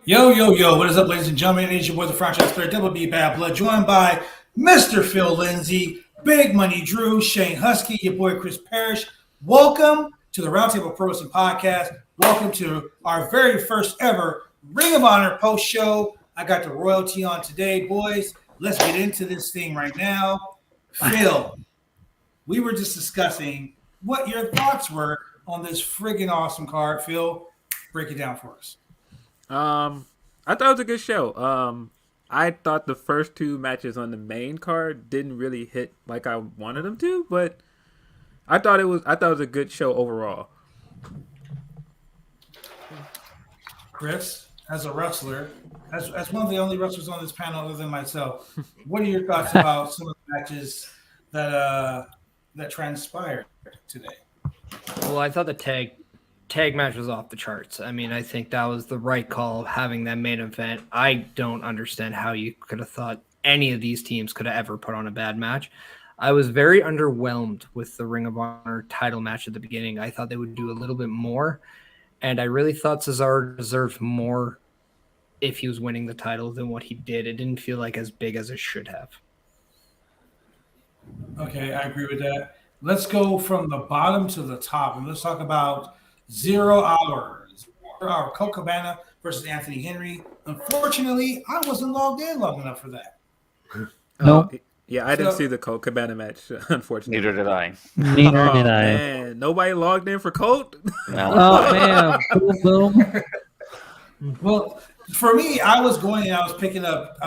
Yo, yo, yo, what is up, ladies and gentlemen? It is your boy, the franchise player, Double B Bad Blood, joined by Mr. Phil Lindsay, Big Money Drew, Shane Husky, your boy, Chris Parrish. Welcome to the Roundtable Pro Wrestling Podcast. Welcome to our very first ever Ring of Honor post show. I got the royalty on today, boys. Let's get into this thing right now. Phil, we were just discussing what your thoughts were on this friggin' awesome card. Phil, break it down for us. I thought it was a good show. I thought the first two matches on the main card didn't really hit like I wanted them to, but I thought it was a good show overall. Chris, as a wrestler, as one of the only wrestlers on this panel other than myself, what are your thoughts about some of the matches that transpired today? Well, I thought the tag match was off the charts. I mean, I think that was the right call, having that main event. I don't understand how you could have thought any of these teams could have ever put on a bad match. I was very underwhelmed with the Ring of Honor title match at the beginning. I thought they would do a little bit more, and I really thought Cesaro deserved more if he was winning the title than what he did. It didn't feel like as big as it should have. Okay, I agree with that. Let's go from the bottom to the top, and let's talk about 0 hours. 0 hour Colt Cabana versus Anthony Henry. Unfortunately, I wasn't logged in long enough for that. No. Yeah, I didn't see the Colt Cabana match, unfortunately. Neither did I. Neither did I. Man, nobody logged in for Colt? No. Oh, man. Boom, boom. Well, for me, I was picking up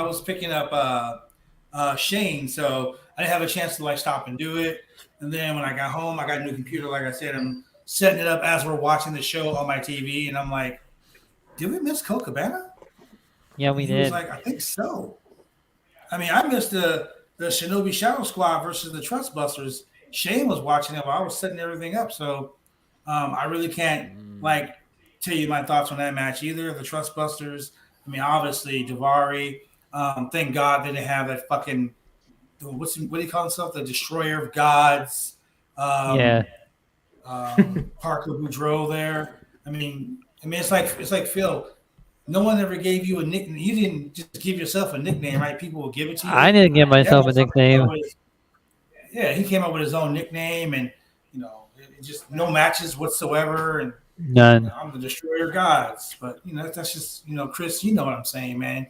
Shane, so I didn't have a chance to stop and do it. And then when I got home, I got a new computer. Like I said, I'm setting it up as we're watching the show on my TV, and I'm like, did we miss Colt Cabana? Yeah, we He did. was like, I think so. I mean, I missed the Shinobi Shadow Squad versus the Trust Busters. Shane was watching it while I was setting everything up, so I really can't tell you my thoughts on that match either. The Trust Busters, I mean, obviously Daivari. Thank God they didn't have that fucking what do you call himself? The Destroyer of Gods. Yeah. Parker Boudreaux there. I mean, it's like Phil. No one ever gave you a nickname. You didn't just give yourself a nickname, right? People will give it to you. I didn't give myself a nickname. Yeah, he came up with his own nickname, and just no matches whatsoever, and None. I'm the Destroyer of Gods. But that's just Chris. You know what I'm saying, man.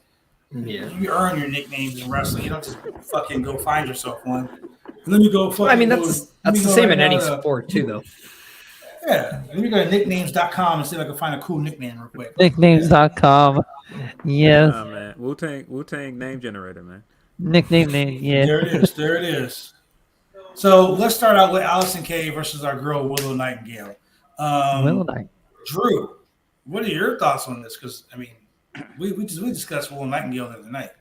Yeah. You earn your nicknames in wrestling. You don't just fucking go find yourself one. Let me go. I mean, that's the same in any sport too, though. Yeah, let me go to nicknames.com and see if I can find a cool nickname real quick. Nicknames.com. Yes. Nah, man. Wu-Tang name generator, man. Nickname name. Yeah. There it is. So let's start out with Allison Kay versus our girl Willow Nightingale. Drew, what are your thoughts on this? Because I mean, we discussed Willow Nightingale the other night.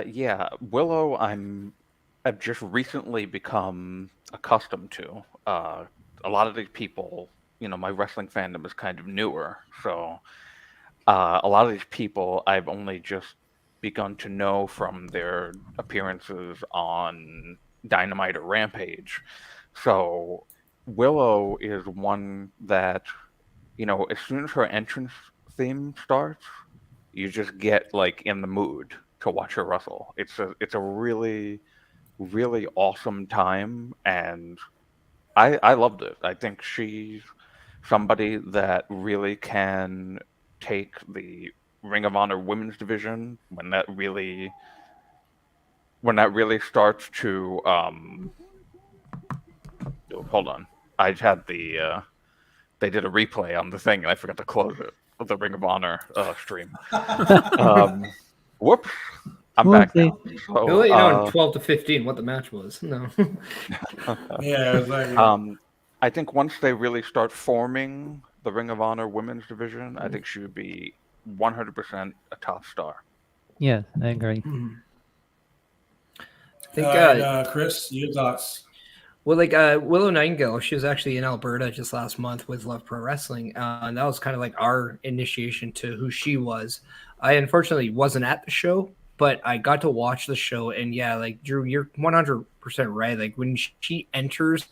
Yeah, Willow, I've just recently become accustomed to. A lot of these people, my wrestling fandom is kind of newer, so a lot of these people I've only just begun to know from their appearances on Dynamite or Rampage. So Willow is one that, as soon as her entrance theme starts, you just get in the mood to watch her wrestle. It's a really, really awesome time, and I loved it. I think she's somebody that really can take the Ring of Honor women's division when that really starts to hold on. I had they did a replay on the thing and I forgot to close it of the Ring of Honor stream. Whoops. I'm back now. So, We'll let you know in 12 to 15 what the match was. No. Yeah, it was I think once they really start forming the Ring of Honor women's division, I think she would be 100% a top star. Yeah, I agree. I think, Chris, your thoughts? Well, Willow Nightingale, she was actually in Alberta just last month with Love Pro Wrestling, and that was kind of like our initiation to who she was. I unfortunately wasn't at the show, but I got to watch the show, and yeah, Drew, you're 100% right. When she enters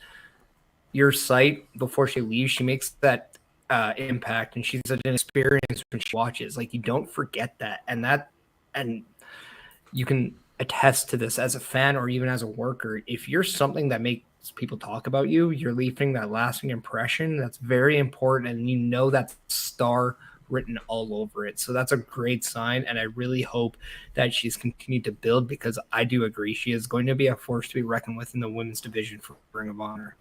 your site before she leaves, she makes that Impact, and she's such an experience when she watches. Like, you don't forget that, and you can attest to this as a fan or even as a worker. If you're something that makes people talk about you, you're leaving that lasting impression. That's very important, and you know that star written all over it. So that's a great sign, and I really hope that she's continued to build, because I do agree she is going to be a force to be reckoned with in the women's division for Ring of Honor.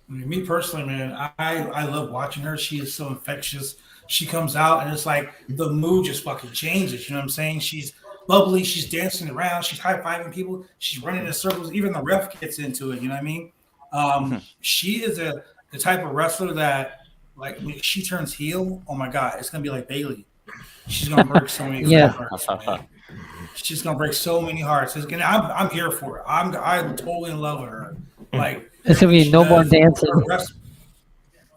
I mean, me personally, man, I love watching her. She is so infectious. She comes out and it's like the mood just fucking changes. You know what I'm saying? She's bubbly. She's dancing around. She's high-fiving people. She's running in circles. Even the ref gets into it. You know what I mean? She is the type of wrestler that, like, when she turns heel, oh my God, it's going to be like Bailey. She's going to break so many hearts, man. She's going to break so many hearts. I'm here for it. I'm totally in love with her. Like, It's gonna be no more dancing.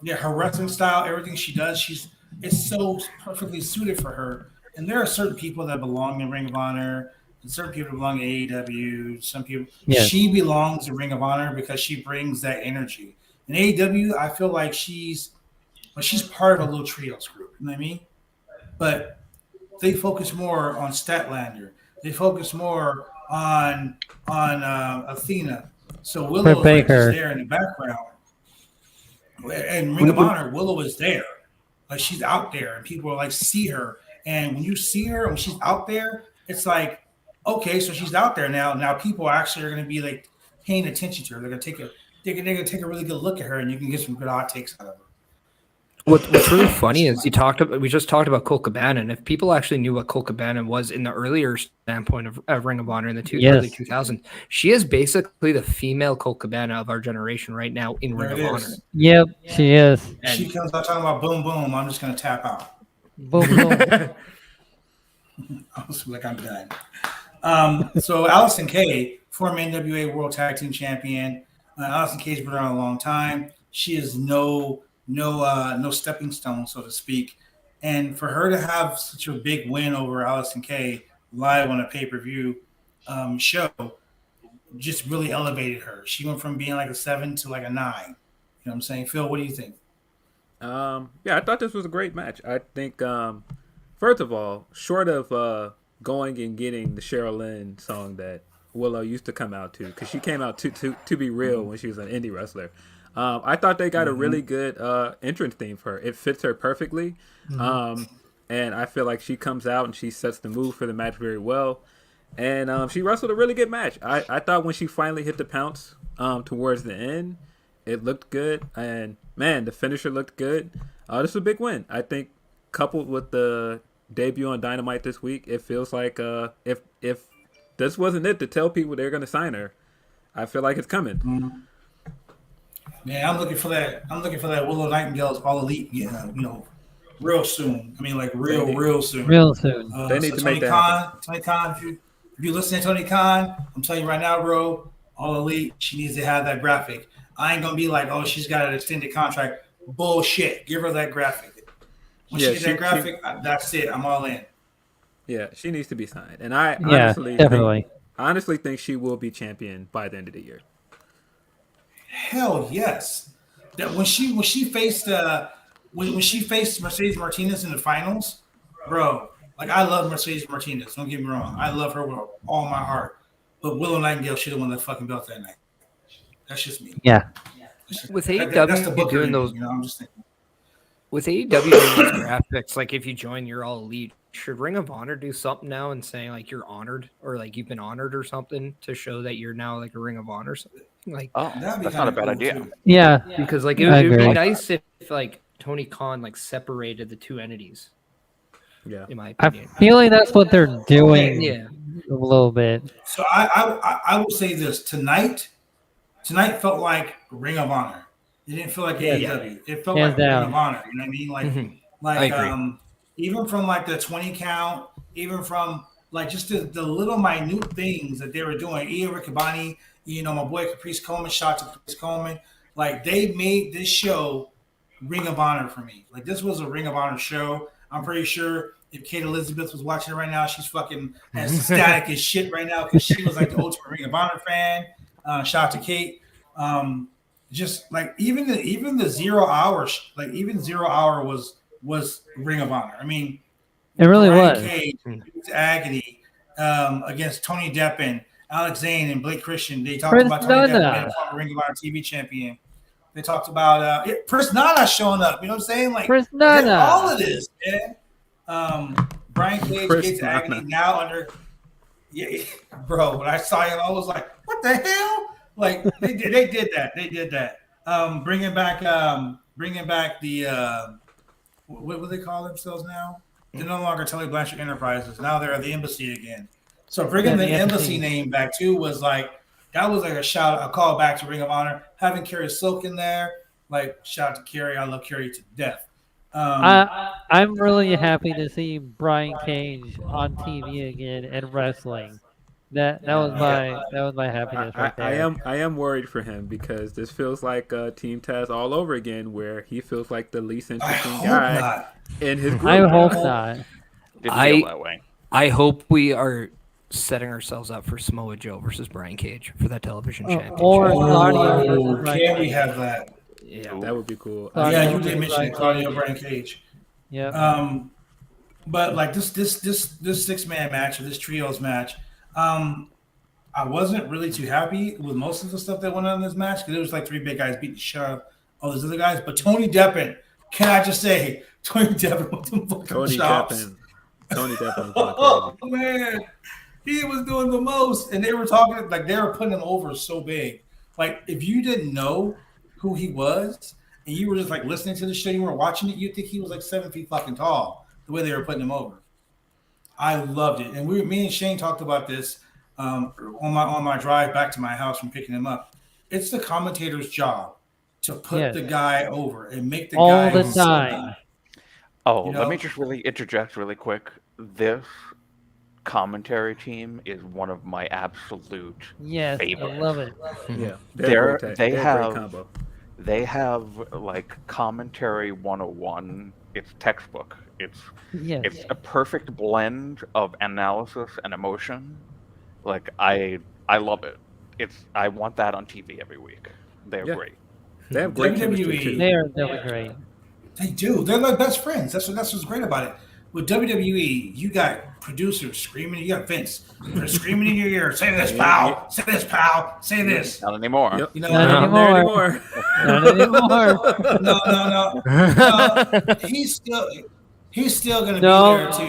Her wrestling style, everything she does, it's so perfectly suited for her. And there are certain people that belong in Ring of Honor, and certain people belong in AEW. Some people, she belongs in Ring of Honor because she brings that energy. In AEW, I feel like she's part of a little trios group. You know what I mean? But they focus more on Statlander. They focus more on Athena. So Willow is just there in the background. And Ring of Honor, Willow is there. Like, she's out there, and people are like, see her. And when you see her, when she's out there, it's like, okay, so she's out there now. Now people actually are going to be like paying attention to her. They're going to take a really good look at her, and you can get some good hot takes out of her. What's really funny is we just talked about Colt Cabana, and if people actually knew what Colt Cabana was in the earlier standpoint of Ring of Honor in the early 2000s, she is basically the female Colt Cabana of our generation right now in Ring of Honor. Yep, she is. And she comes out talking about boom, boom. I'm just going to tap out. Boom, boom. I was like, I'm done. So Allison Kay, former NWA World Tag Team Champion. Allison Kay's been around a long time. She is no stepping stone, so to speak. And for her to have such a big win over Allison Kay live on a pay-per-view show just really elevated her. She went from being like a 7 to like a 9. You know what I'm saying? Phil, what do you think? I thought this was a great match. I think, first of all, short of going and getting the Cheryl Lynn song that Willow used to come out to, because she came out to be real when she was an indie wrestler. I thought they got a really good entrance theme for her. It fits her perfectly. And I feel like she comes out and she sets the mood for the match very well. And she wrestled a really good match. I thought when she finally hit the pounce towards the end, it looked good. And, man, the finisher looked good. This was a big win. I think coupled with the debut on Dynamite this week, it feels like if this wasn't it to tell people they're going to sign her, I feel like it's coming. Man, I'm looking for that Willow Nightingale's All Elite, real soon. I mean, like real soon. Real soon. They need to make that. Tony Khan, if you listen to Tony Khan, I'm telling you right now, bro, All Elite, she needs to have that graphic. I ain't gonna be like, oh, she's got an extended contract. Bullshit. Give her that graphic. When she gets that graphic, that's it. I'm all in. Yeah, she needs to be signed, and I honestly think she will be champion by the end of the year. Hell yes. That when she faced Mercedes Martinez in the finals, bro. Like, I love Mercedes Martinez. Don't get me wrong. I love her with all my heart. But Willow Nightingale should have won the fucking belt that night. That's just me. Yeah. With AEW doing those, I'm just thinking. With AEW doing those graphics, like if you join your All Elite, should Ring of Honor do something now and saying like you're honored or like you've been honored or something to show that you're now like a Ring of Honor? Something like, that's not a bad idea. Too. Yeah, because like it would be nice if like Tony Khan like separated the two entities. Yeah, in my opinion, I feel like that's what they're doing. Yeah, a little bit. So I will say this: tonight felt like Ring of Honor. It didn't feel like AEW. It felt like Ring of Honor. You know what I mean? Like even from like the 20 count, even from like just the little minute things that they were doing. Ian Riccaboni, my boy Caprice Coleman, shout to Caprice Coleman. Like, they made this show Ring of Honor for me. Like, this was a Ring of Honor show. I'm pretty sure if Kate Elizabeth was watching it right now, she's fucking ecstatic as shit right now because she was like the ultimate Ring of Honor fan. Shout out to Kate. just like even the 0 hour, like even 0 hour was Ring of Honor. I mean, It really Brian was. Cage, Agony against Tony Deppen, Alex Zane, and Blake Christian. They talked about Tony Deppen being a former Ring of Honor TV champion. They talked about Prince Nana showing up. You know what I'm saying? Like Prince Nana. all of this, man. Brian Cage gets Agony now under. Yeah, bro. When I saw him, I was like, "What the hell?" Like they did that. They did that. Bringing back the what do they call themselves now? They're no longer Tully Blanchard Enterprises. Now they're the Embassy again. So bringing the Embassy name back too was like that was like a call back to Ring of Honor. Having Kerry Silk in there, like shout out to Kerry. I love Kerry to death. I'm really happy to see Brian Cage on TV again and wrestling. That was my happiness right there. I am worried for him because this feels like Team Taz all over again, where he feels like the least interesting guy in his group. I hope not. Didn't feel that way. I hope we are setting ourselves up for Samoa Joe versus Brian Cage for that television championship. Or Claudio. Can we have that? Yeah, that would be cool. Yeah, you did mention Claudio Brian Cage. Yeah. But like this 6-man match or this trios match, I wasn't really too happy with most of the stuff that went on in this match because it was like 3 big guys beating the shit out of all those other guys. But Tony Deppen, can I just say, Tony Deppen with them fucking chops. Tony Deppen. Oh man, he was doing the most, and they were talking like they were putting him over so big. Like if you didn't know who he was, and you were just like listening to the show, you weren't watching it, you'd think he was like 7 feet fucking tall. The way they were putting him over, I loved it. And me and Shane talked about this on my drive back to my house from picking him up. It's the commentator's job to put the guy over and make the all guy the time. Oh, let me just really interject really quick. This commentary team is one of my absolute favorites. I love it. Yeah, they have like commentary 101. It's textbook. It's a perfect blend of analysis and emotion. Like I love it. I want that on TV every week. They're great. They have great chemistry too. They are great. They do. They're like best friends. That's what's great about it. With WWE, you got producers screaming. You got Vince. They're screaming in your ear. Say this, pal. Say this, pal. Say this. Not anymore. Yep. You know, not anymore. Not anymore. No. He's still going to be there too.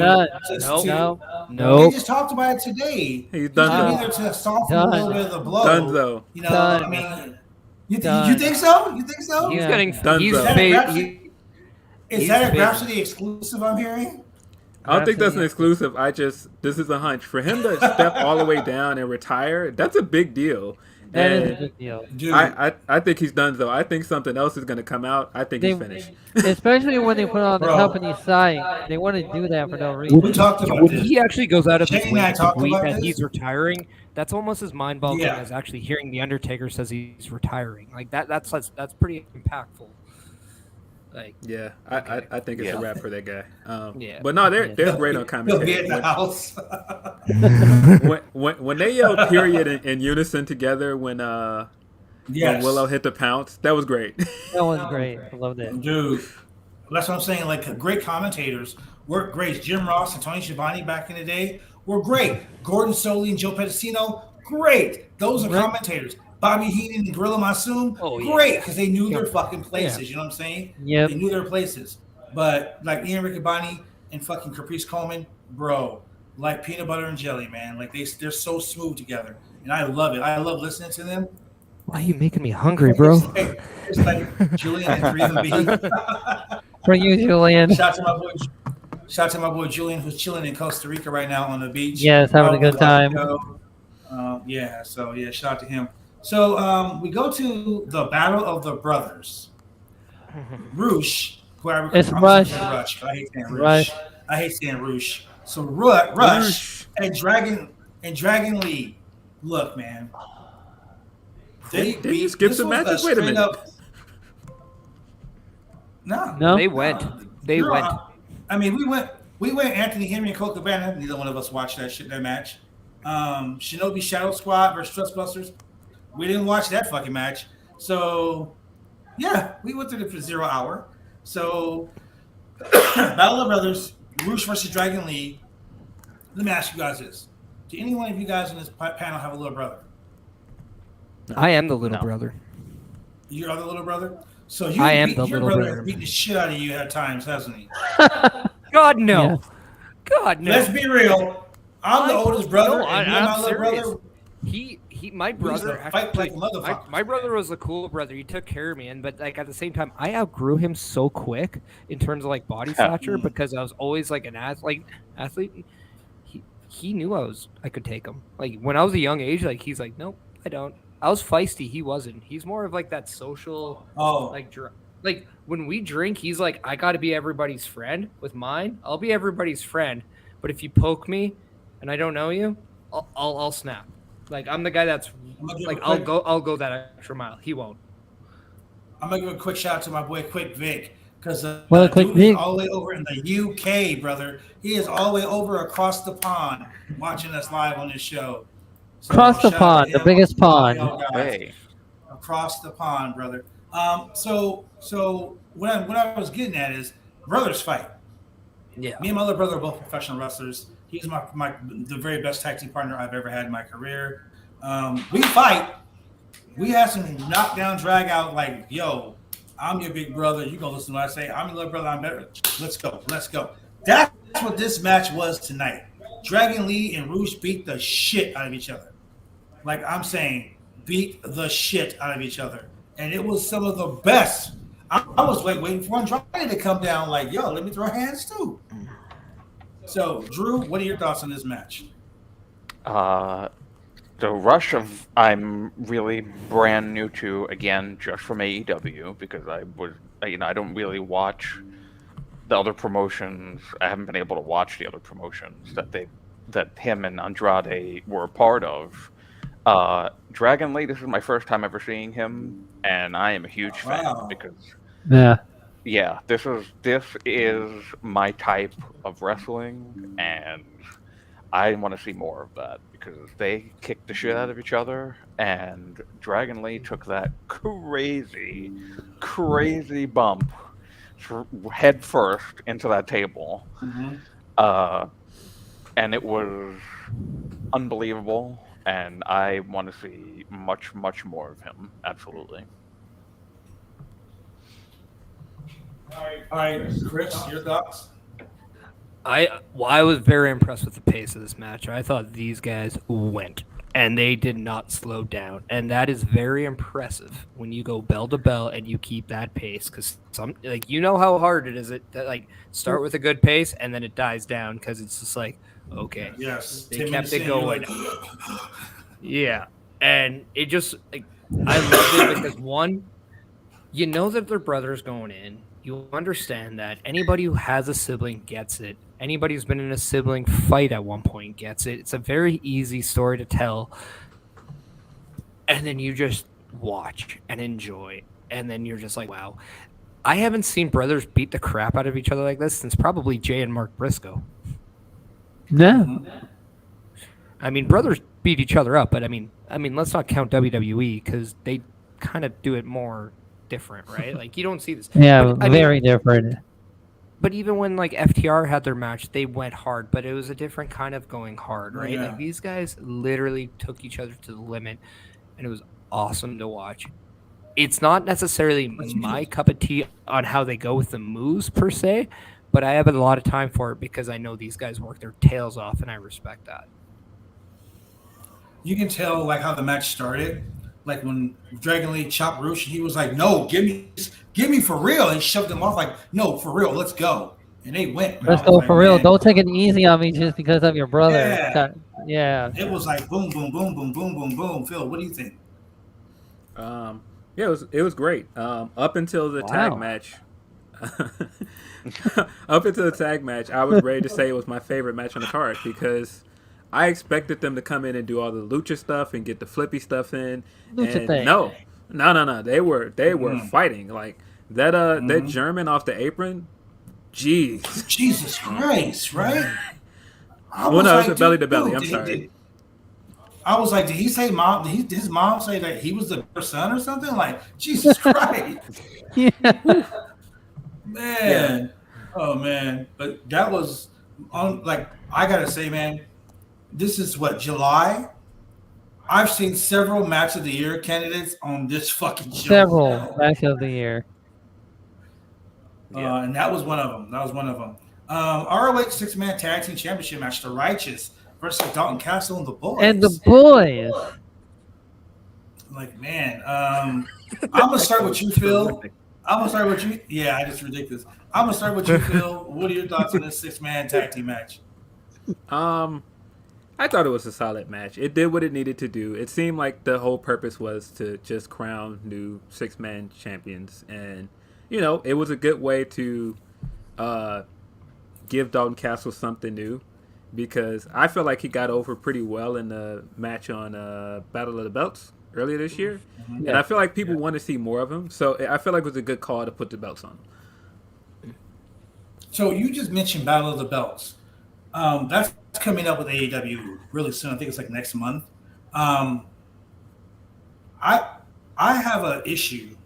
No. We just talked about it today. He's done. He's going to be there to soften a little bit of the blow. Done though. You know, I mean, you think so? You think so? He's Yeah. getting. Is that a Rhapsody exclusive I'm hearing? I don't think that's an exclusive. This is a hunch. For him to step all the way down and retire, that's a big deal. That is a big deal. Dude. I think he's done though. I think something else is going to come out. I think he's finished. Especially when they put it on the company site, they want to do that for no reason. We talked about When this. he actually goes out of his Shane way and I to talked tweet about that this. he's retiring, that's almost as mind-boggling Yeah. as actually hearing the Undertaker says he's retiring. Like that's pretty impactful. Like Yeah, I think it's a wrap for that guy. But no, they're great on He'll commentary. be at the house. when they yelled period in unison together when Willow hit the pounce, that was great. That was great. I loved it. Dude, that's what I'm saying. Like, great commentators were great. Jim Ross and Tony Schiavone back in the day were great. Gordon Soley and Joe Pedicino, great. Those are commentators. Bobby Heenan and Gorilla Monsoon, great, because they knew their fucking places. You know what I'm saying? Yep. They knew their places. But like Ian Riccaboni and fucking Caprice Coleman, bro, like peanut butter and jelly, man. Like they're so smooth together, and I love it. I love listening to them. why are you making me hungry, bro? It's like Julian and 3B. For you, Julian. Shout out to my boy Julian, who's chilling in Costa Rica right now on the beach. Yes, having a good time. Shout out to him. So we go to the Battle of the Brothers. Rush, It's Rush. Rush, but I hate saying Rush. Rush. I hate saying Rush. So Rush and Dragon Lee. Look, man. Did you skip some matches? Wait a minute. No. They went. I mean, we went Anthony Henry and Colt Cabana. Neither one of us watched that match. Shinobi Shadow Squad versus Trustbusters. We didn't watch that fucking match. So, yeah, we went through it for 0 hour. So, Battle of Brothers, Roosh versus Dragon Lee. Let me ask you guys this: do any one of you guys in this panel have a little brother? I am the little No. brother. You are the little brother. So I am the your little brother brother. has beaten the shit out of you at times, hasn't he? God no. Yeah. God no. Let's be real. I'm the oldest brother, and you and my little serious. brother. My brother, to fight like motherfuckers. my brother was a cool brother. He took care of me, but like at the same time, I outgrew him so quick in terms of like body stature because I was always like an athlete. He knew I could take him. Like when I was a young age, like he's like, nope, I don't. I was feisty. He wasn't. He's more of like that social, like when we drink, he's like, I got to be everybody's friend. With mine, I'll be everybody's friend. But if you poke me, and I don't know you, I'll snap. Like I'm the guy that's like I'll go that extra mile. He won't. I'm gonna give a quick shout out to my boy Quick Vic because Quick dude Vic? is all the way over in the UK, brother. He is all the way over across the pond watching us live on this show. So Across the shout out to pond, the him. biggest pond. Y'all guys. Hey. Across the pond, brother. So what I was getting at is brothers fight. Yeah. Me and my little brother are both professional wrestlers. He's the very best tag team partner I've ever had in my career. We fight. We have some knockdown, drag out. Like, yo, I'm your big brother. You gonna listen to what I say? I'm your little brother. I'm better. Let's go. That's what this match was tonight. Dragon Lee and Roosh beat the shit out of each other. Like I'm saying, beat the shit out of each other, and it was some of the best. I was waiting for Andrade to come down. Like, yo, let me throw hands too. So, Drew, what are your thoughts on this match? The Rush of I'm really brand new to, again, just from AEW, because I don't really watch the other promotions. I haven't been able to watch the other promotions that him and Andrade were a part of. Dragon Lee, this is my first time ever seeing him, and I am a huge fan because yeah, this is my type of wrestling, and I want to see more of that because they kicked the shit out of each other, and Dragon Lee took that crazy bump head first into that table, and it was unbelievable. And I want to see much more of him. Absolutely. All right, Chris, your thoughts? I was very impressed with the pace of this match. I thought these guys went, and they did not slow down, and that is very impressive when you go bell to bell and you keep that pace. Because you know how hard it is. Start with a good pace and then it dies down because it's just like, okay, yes, they kept it going. Yeah, and it just I loved it because one, you know that their brother's going in. You understand that anybody who has a sibling gets it. Anybody who's been in a sibling fight at one point gets it. It's a very easy story to tell. And then you just watch and enjoy. And then you're just like, wow. I haven't seen brothers beat the crap out of each other like this since probably Jay and Mark Briscoe. No. I mean, brothers beat each other up, but I mean, let's not count WWE because they kind of do it more different, right? Like you don't see this. Yeah, very different. But even when like FTR had their match, they went hard, but it was a different kind of going hard, right? Yeah. Like these guys literally took each other to the limit, and it was awesome to watch. It's not necessarily my cup of tea on how they go with the moves per se, but I have a lot of time for it because I know these guys work their tails off, and I respect that. You can tell like how the match started. Like when Dragon Lee chopped Roosh, he was like, "No, give me for real." He shoved him off like, "No, for real, let's go." And they went. Let's go for real. Don't take it easy on me just because I'm your brother. Yeah. It was like boom, boom, boom, boom, boom, boom, boom. Phil, what do you think? Yeah, it was great. Up until the tag match. Up until the tag match, I was ready to say it was my favorite match on the card because I expected them to come in and do all the lucha stuff and get the flippy stuff in. Lucha thing. No. They were fighting like that. That German off the apron. Jeez. Jesus Christ! Right? Well, no, it's a belly to belly. I'm sorry. I was like, did he say mom? Did his mom say that he was the first son or something? Like, Jesus Christ, Yeah. man. Oh man, but that was on. Like, I gotta say, man, this is what, July. I've seen several match of the year candidates on this fucking show. Several match of the year. And that was one of them. ROH 6-man tag team championship match: The Righteous versus Dalton Castle and the Boys. And the boys. Like, man, I'm gonna start with you, Phil. I'm gonna start with you. Yeah, I just ridiculous. I'm gonna start with you, Phil. What are your thoughts on this 6-man tag team match? I thought it was a solid match. It did what it needed to do. It seemed like the whole purpose was to just crown new 6-man champions, and it was a good way to give Dalton Castle something new, because I feel like he got over pretty well in the match on Battle of the Belts earlier this year, and I feel like people want to see more of him. So I feel like it was a good call to put the belts on him. So you just mentioned Battle of the Belts. That's coming up with AEW really soon. I think it's like next month. I have an issue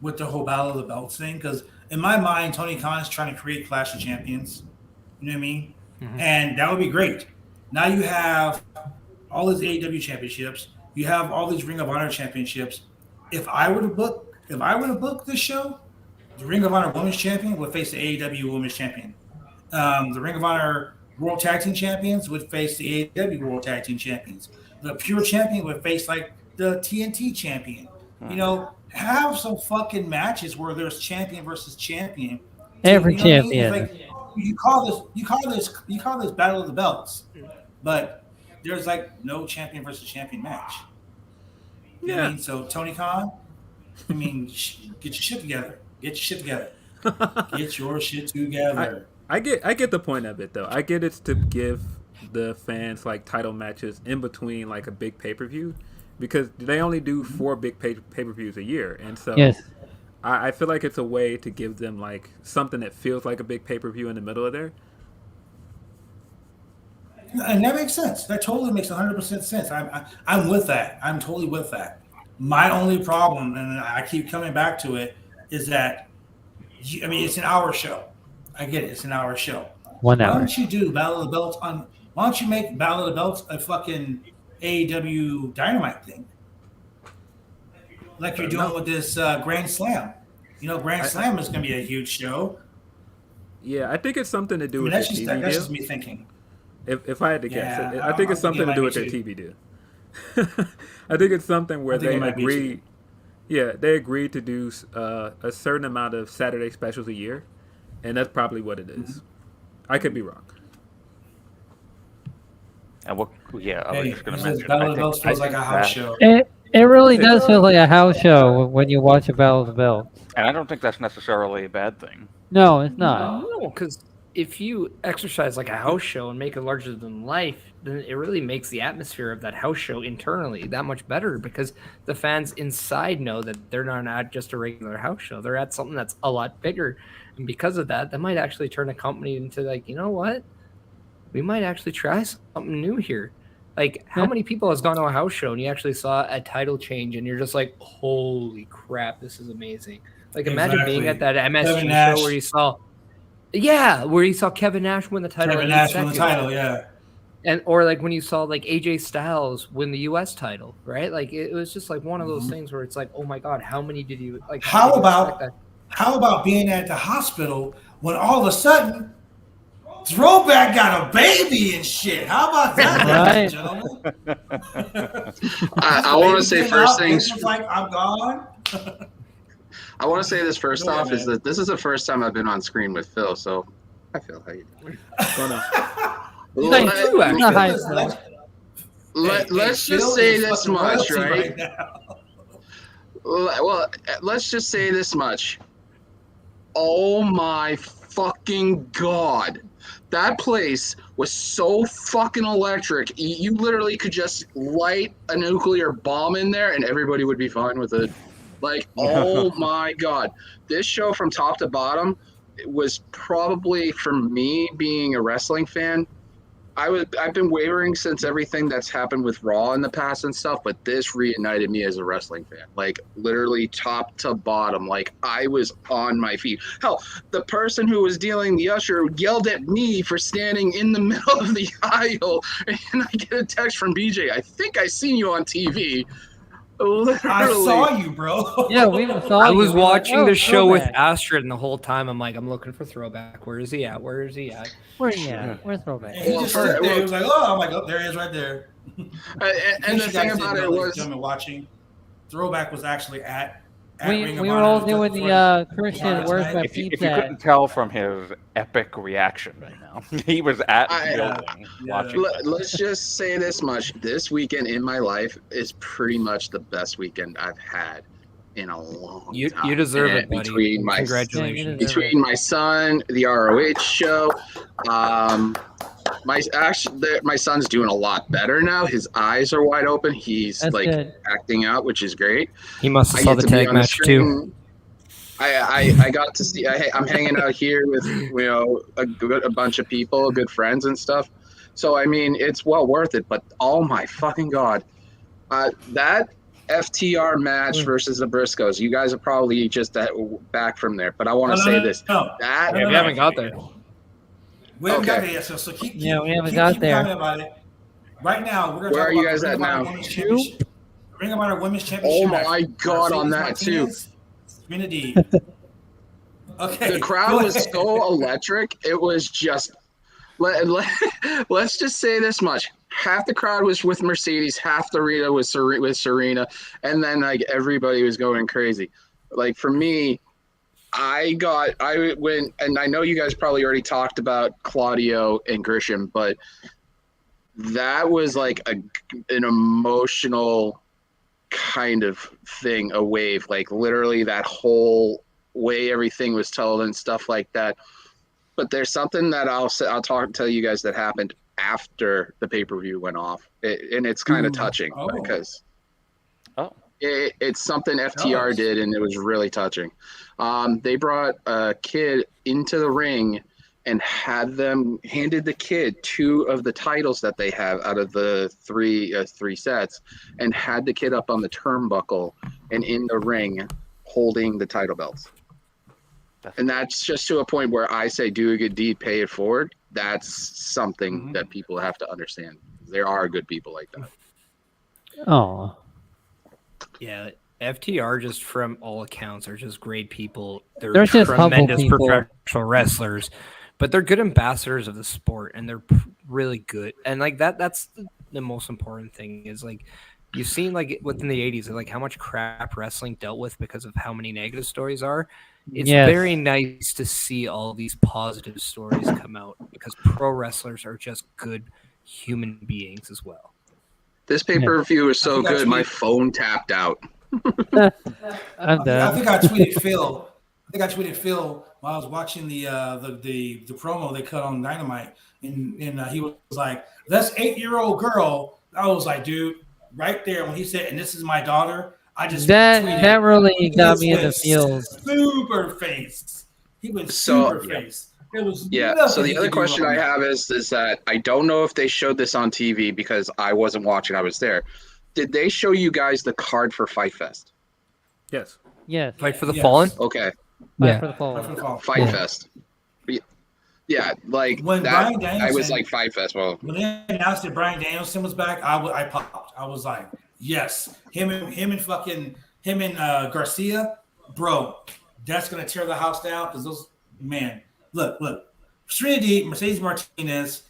with the whole Battle of the Belts thing, because in my mind, Tony Khan is trying to create Clash of Champions. You know what I mean? Mm-hmm. And that would be great. Now you have all these AEW championships. You have all these Ring of Honor championships. If I were to book this show, the Ring of Honor Women's Champion would face the AEW Women's Champion. The Ring of Honor World Tag Team Champions would face the AEW World Tag Team Champions. The Pure Champion would face like the TNT Champion. Have some fucking matches where there's champion versus champion. Every champion. Like, you call this Battle of the Belts, but there's like no champion versus champion match. You know what I mean? So Tony Khan, get your shit together. Get your shit together. I get the point of it, though. I get it's to give the fans like title matches in between like a big pay-per-view, because they only do 4 big pay-per-views a year, and so yes. I feel like it's a way to give them like something that feels like a big pay-per-view in the middle of there. And that makes sense. That totally makes 100% sense. I'm with that. I'm totally with that. My only problem, and I keep coming back to it, is that it's an hour show. I get it. It's an hour show. 1 hour. Why don't you do Battle of the Belts on? Why don't you make Battle of the Belts a fucking AEW Dynamite thing, like you're doing with this Grand Slam? Grand Slam is going to be a huge show. Yeah, I think it's something to do with that's the TV that's deal. just me thinking. If I had to guess, I think it's something to do with their TV deal. I think it's something where they agree. Yeah, they agreed to do a certain amount of Saturday specials a year, and that's probably what it is. I could be wrong. And I was just going to mention. Battle of the Belts feels like a house show. It really does feel like a house show when you watch a Battle of the Belts. And I don't think that's necessarily a bad thing. No, it's not. No, because if you exercise like a house show and make it larger than life, then it really makes the atmosphere of that house show internally that much better, because the fans inside know that they're not at just a regular house show. They're at something that's a lot bigger. And because of that, that might actually turn a company into like, you know what? We might actually try something new here. Like, how many people has gone to a house show and you actually saw a title change and you're just like, holy crap, this is amazing. Like, imagine being at that MSG show where you saw Kevin Nash win the title. Kevin Nash win the title, yeah. And or like when you saw like AJ Styles win the US title, right? Like, it was just like one of those things where it's like, oh my God, how many did you like? How about being at the hospital when all of a sudden Throwback got a baby and shit? How about that, ladies and gentlemen? I want to say first things. Like, I'm gone. I want to say this first off is that this is the first time I've been on screen with Phil, so I feel how you doing. Let's just say this much, right? Well, let's just say this much. Oh my fucking God. That place was so fucking electric. You literally could just light a nuclear bomb in there and everybody would be fine with it. Like, oh my God. This show from top to bottom was probably, for me being a wrestling fan, I've been wavering since everything that's happened with Raw in the past and stuff, but this reunited me as a wrestling fan. Like literally top to bottom. Like I was on my feet. Hell, the person who was dealing the usher yelled at me for standing in the middle of the aisle, and I get a text from BJ. I think I seen you on TV. Literally. I saw you, bro. Yeah, we even saw I you. was We were like, watching "Oh, the show with throwback." Astrid, and the whole time I'm like, I'm looking for Throwback. Where is he at? Where is he at? Where you at? Where's throwback? And he just stood there. He was like, "Oh, I'm like, oh, there he is, right there." And the thing about it was, gentlemen watching, Throwback was actually at We Ring of were Honor all just doing before the Christian Honor where's tonight. my If you pizza at? couldn't tell from his epic reaction right now, he was at the building watching. let's just say this much: this weekend in my life is pretty much the best weekend I've had in a long time. You deserve And it, buddy. Between my Congratulations. between my son, the ROH show, my son's doing a lot better now. His eyes are wide open. He's That's like good. acting out, which is great. He must have I saw get the to be tag on the match too. screen. I got to see. I'm hanging out here with a bunch of people, good friends and stuff. So I mean, it's well worth it. But oh my fucking god, that FTR match versus the Briscoes. You guys are probably just back from there. But I want to say this: we haven't got there. We haven't got Okay. there yet, so keep We haven't keep got there. commenting about it. Right now, we're going to Where talk are you about guys the at Ring of Honor now? Women's Championship. Ring of Honor Women's Championship. Oh match. my god, on that Martinez, Serena Deeb. Okay. The crowd was so electric. It was just. Let's just say this much: half the crowd was with Mercedes, half the arena was with Serena, and then like everybody was going crazy. Like for me, I went, and I know you guys probably already talked about Claudio and Grisham, but that was like an emotional kind of thing, a wave. Like literally that whole way everything was told and stuff like that. But there's something that I'll tell you guys that happened after the pay-per-view went off, and it's kind of touching because it's something FTR did, and it was really touching. They brought a kid into the ring and handed the kid 2 of the titles that they have out of the three sets, and had the kid up on the turnbuckle and in the ring holding the title belts. And that's just to a point where I say, do a good deed, pay it forward. That's something that people have to understand. There are good people like that. Oh, Yeah, FTR, just from all accounts, are just great people. They're just humble tremendous people. professional wrestlers, but they're good ambassadors of the sport, and they're really good. And like that's the most important thing is like you've seen like within the 80s, like how much crap wrestling dealt with because of how many negative stories are. It's very nice to see all these positive stories come out because pro wrestlers are just good human beings as well. This pay-per-view is so good, my phone tapped out. I'm done. I think I tweeted Phil while I was watching the promo they cut on Dynamite, and he was like, "That's 8-year-old girl." I was like, "Dude, right there when he said, and this is my daughter." I just that really got me in the feels. Super face. He went So- super face. There was So nothing the he other could do question wrong. I have is that I don't know if they showed this on TV because I wasn't watching. I was there. Did they show you guys the card for Fight Fest? Yes. Yes. Fight for the Yes. Fallen? Okay, Fight for the Fight fall. for the fall. Fight Fest. Yeah, like When that. Bryan I was Danielson- like Fight Fest. Well, When they announced that Bryan Danielson was back, I popped. I was like, yes, him and Garcia, bro, that's gonna tear the house down because those look, Trinity, Mercedes Martinez.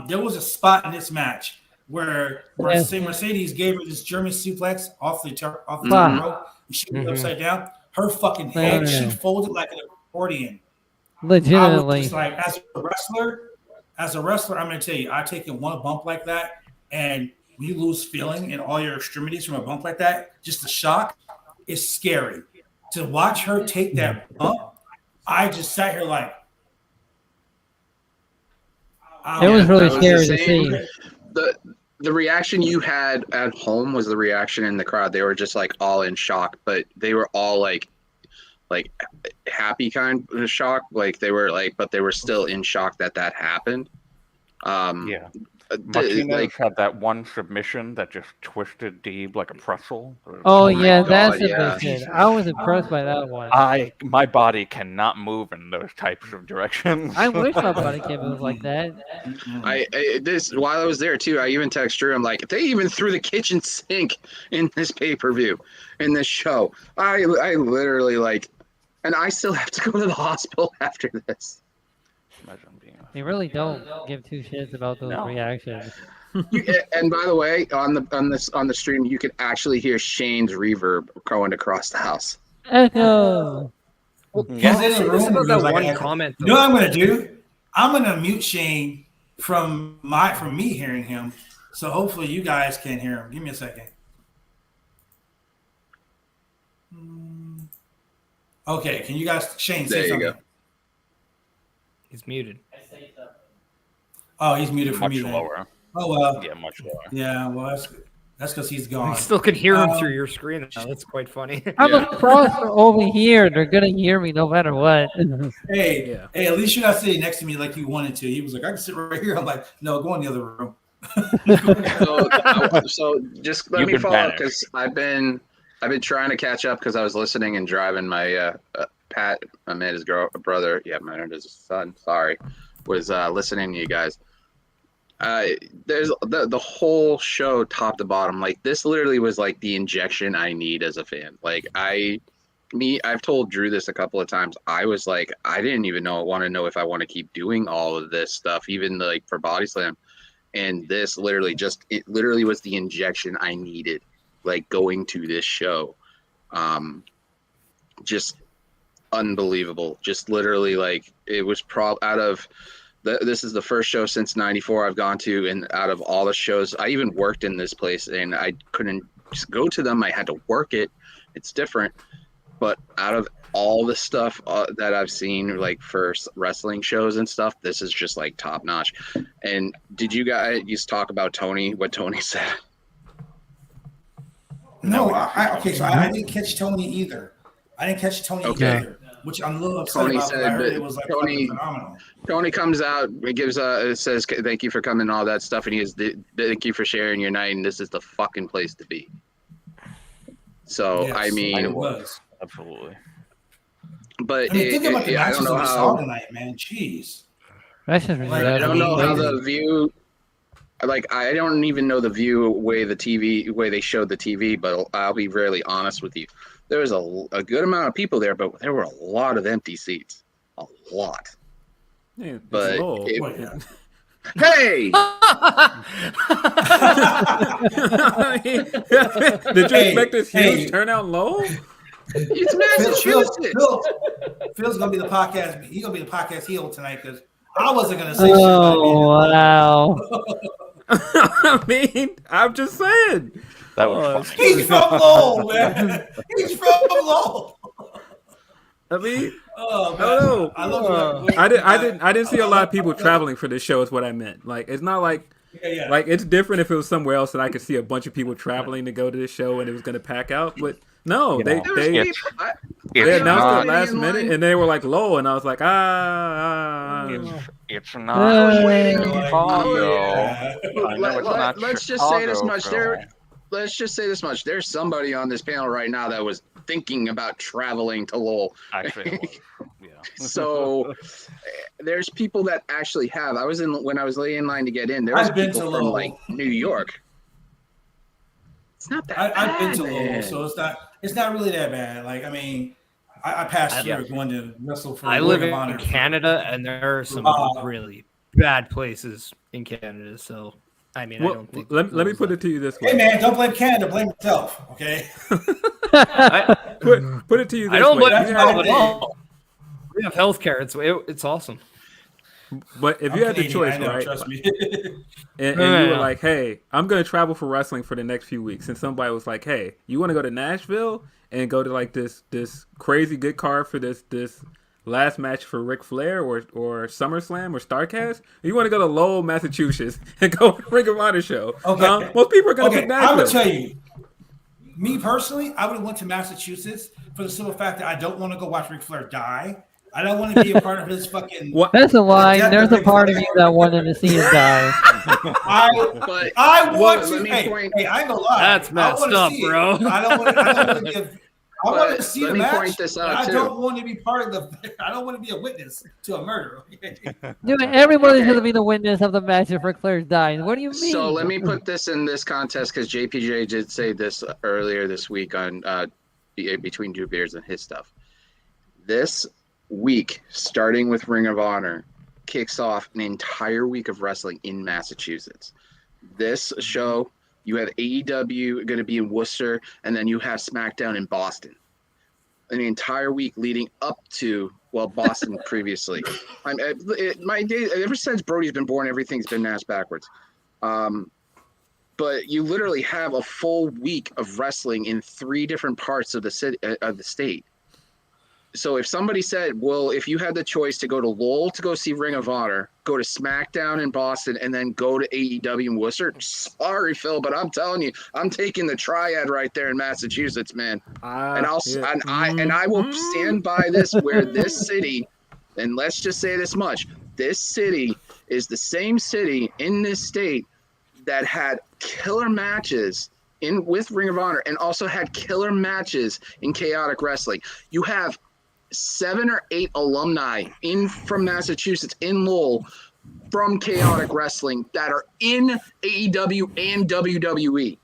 There was a spot in this match where Mercedes gave her this German suplex off the top rope, and she was upside down. Her fucking head, she folded like an accordion. I Legitimately. was just like, as a wrestler, I'm gonna tell you, I've taken one bump like that, and when you lose feeling in all your extremities from a bump like that, just the shock is scary. To watch her take that bump, I just sat here like, It was really that was scary the to same. see. The reaction you had at home was the reaction in the crowd. They were just like all in shock, but they were all like happy kind of shock. Like they were like, but they were still in shock that happened. Yeah. Martinez had that one submission that just twisted Deeb like a pretzel. Oh my yeah, God, that's yeah. submission. I was impressed by that one. My body cannot move in those types of directions. I wish my body could move like that. While I was there too, I even texted Drew. I'm like, they even threw the kitchen sink in this pay-per-view, in this show. I literally like, and I still have to go to the hospital after this. They really don't give two shits about those reactions. And by the way, on the stream, you could actually hear Shane's reverb going across the house. Echo. He's in the room. That Like, one comment. you know what I'm gonna do? I'm gonna mute Shane from me hearing him. So hopefully you guys can hear him. Give me a second. Okay, can you guys, Shane, say something? There you go. He's muted. Oh, he's muted for Much me. Then. lower. Oh well. Yeah, much lower. Yeah, well that's because he's gone. You still can hear him through your screen. That's quite funny. I'm across over here. They're gonna hear me no matter what. Hey, at least you're not sitting next to me like you wanted to. He was like, I can sit right here. I'm like, no, go in the other room. So just let me follow because I've been trying to catch up because I was listening and driving my Pat, Amanda's brother. Yeah, Amanda's son. Sorry, was listening to you guys. There's the whole show top to bottom. Like this literally was like the injection I need as a fan. Like I've told Drew this a couple of times. I was like, I didn't even want to know if I want to keep doing all of this stuff, even like for Body Slam. And this literally was the injection I needed, like going to this show. Just unbelievable. Just literally like it was this is the first show since '94 I've gone to, and out of all the shows, I even worked in this place, and I couldn't just go to them. I had to work it. It's different, but out of all the stuff that I've seen, like for wrestling shows and stuff, this is just like top notch. And did you guys just talk about Tony? What Tony said? No, I didn't catch Tony either. Either. Which I'm a little upset Tony about. said I heard that it was like phenomenal. Tony comes out, says thank you for coming, all that stuff, and he is thank you for sharing your night, and this is the fucking place to be. So yes, I mean, it was absolutely. But think about the I don't know how tonight, man. Jeez. I don't know how the view. Like I don't even know the way they showed the TV, but I'll be really honest with you. There was a good amount of people there, but there were a lot of empty seats. A lot. Yeah, but hey! Did you expect this huge turnout low? It's Massachusetts. Phil's gonna be the podcast. He's gonna be the podcast heel tonight because I wasn't gonna say shit. Oh wow! I mean, I'm just saying. That was funny. He's from Lowell, man. He's from Lowell. I mean, I love it. I didn't see a lot of people traveling for this show. Is what I meant. Like, it's not like. Like it's different if it was somewhere else and I could see a bunch of people traveling to go to this show and it was going to pack out. But no, they announced it last minute and they were like low and I was like it's not. Let's just say this much. Let's just say this much. There's somebody on this panel right now that was thinking about traveling to Lowell. Actually, yeah. So there's people that actually have. When I was in line to get in. There was people from like New York. It's not that bad. I've been to Lowell, so it's not really that bad. Like I mean, I passed through going to wrestle for. I live in Canada, and there are some really bad places in Canada. So I mean, I don't think. Let me put it to you this way. Hey man, don't blame Canada, blame yourself. Okay. Put it to you this way. I don't blame yourself at all. We have healthcare. It's awesome. But if you had the choice, right? Trust me. and you were like, "Hey, I'm gonna travel for wrestling for the next few weeks," and somebody was like, "Hey, you want to go to Nashville and go to like this crazy good card for this last match for Ric Flair or SummerSlam or StarCast? Or you want to go to Lowell, Massachusetts and go to Ring of Honor show?" Okay. Most people are gonna pick Nashville. I'm gonna tell you. Me personally, I would have went to Massachusetts for the simple fact that I don't want to go watch Ric Flair die. I don't want to be a part of his fucking. What? That's a lie. Death There's a Before part of you that wanted to see him die. But I want to. let me point- Hey, I ain't gonna lie. That's messed up, bro. I don't want to give. I want to But see let the me match. point this out, I too. don't want to be part of the. I don't want to be a witness to a murder. Dude, everybody's Okay. going to be the witness of the match if Ric Flair's dying. What do you mean? So let me put this in this contest because JPJ did say this earlier this week on Between Two Beers and his stuff. This week, starting with Ring of Honor, kicks off an entire week of wrestling in Massachusetts. This show, you have AEW going to be in Worcester, and then you have SmackDown in Boston. An entire week leading up to Boston previously. My day ever since Brody's been born, everything's been ass backwards. But you literally have a full week of wrestling in 3 different parts of the city of the state. So if somebody said, well, if you had the choice to go to Lowell to go see Ring of Honor, go to SmackDown in Boston, and then go to AEW in Worcester, sorry, Phil, but I'm telling you, I'm taking the triad right there in Massachusetts, man. And I will stand by this where this city, and let's just say this much, this city is the same city in this state that had killer matches with Ring of Honor and also had killer matches in Chaotic Wrestling. You have 7 or 8 alumni from Massachusetts in Lowell from Chaotic Wrestling that are in AEW and WWE.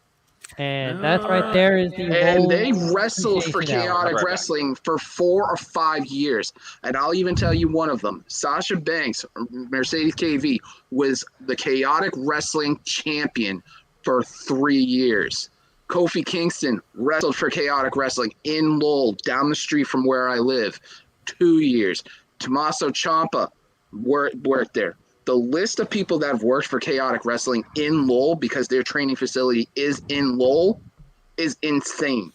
And that's right there is the And they whole wrestled for appreciation hour. Chaotic Wrestling for 4 or 5 years. And I'll even tell you one of them. Sasha Banks, Mercedes KV, was the Chaotic Wrestling champion for 3 years. Kofi Kingston wrestled for Chaotic Wrestling in Lowell, down the street from where I live, 2 years. Tommaso Ciampa worked there. The list of people that have worked for Chaotic Wrestling in Lowell because their training facility is in Lowell is insane.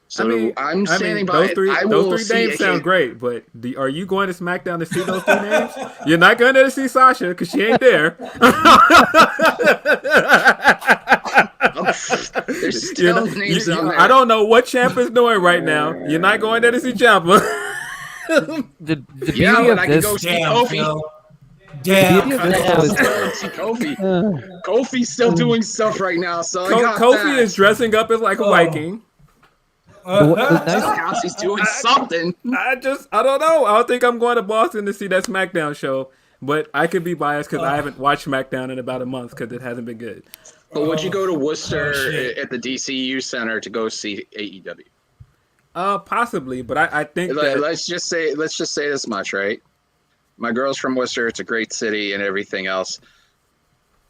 So I'm standing by it. Those 3 names sound great, but are you going to SmackDown to see those 3 names? You're not going there to see Sasha because she ain't there. There's still names on there. I don't know what Ciampa is doing right now. You're not going there to see Ciampa. The beauty Yeah, but of I can this, go see Damn, Kofi. Phil. Damn. beauty of this was See Kofi. Kofi's still doing stuff right now, so I got Kofi that. is dressing up as like a Viking. the That nice counts. He's doing something. I don't know. I don't think I'm going to Boston to see that SmackDown show, but I could be biased because I haven't watched SmackDown in about a month because it hasn't been good. But would you go to Worcester shit. at the DCU Center to go see AEW? Possibly, but I think that Let's just say this much, right? My girl's from Worcester. It's a great city and everything else.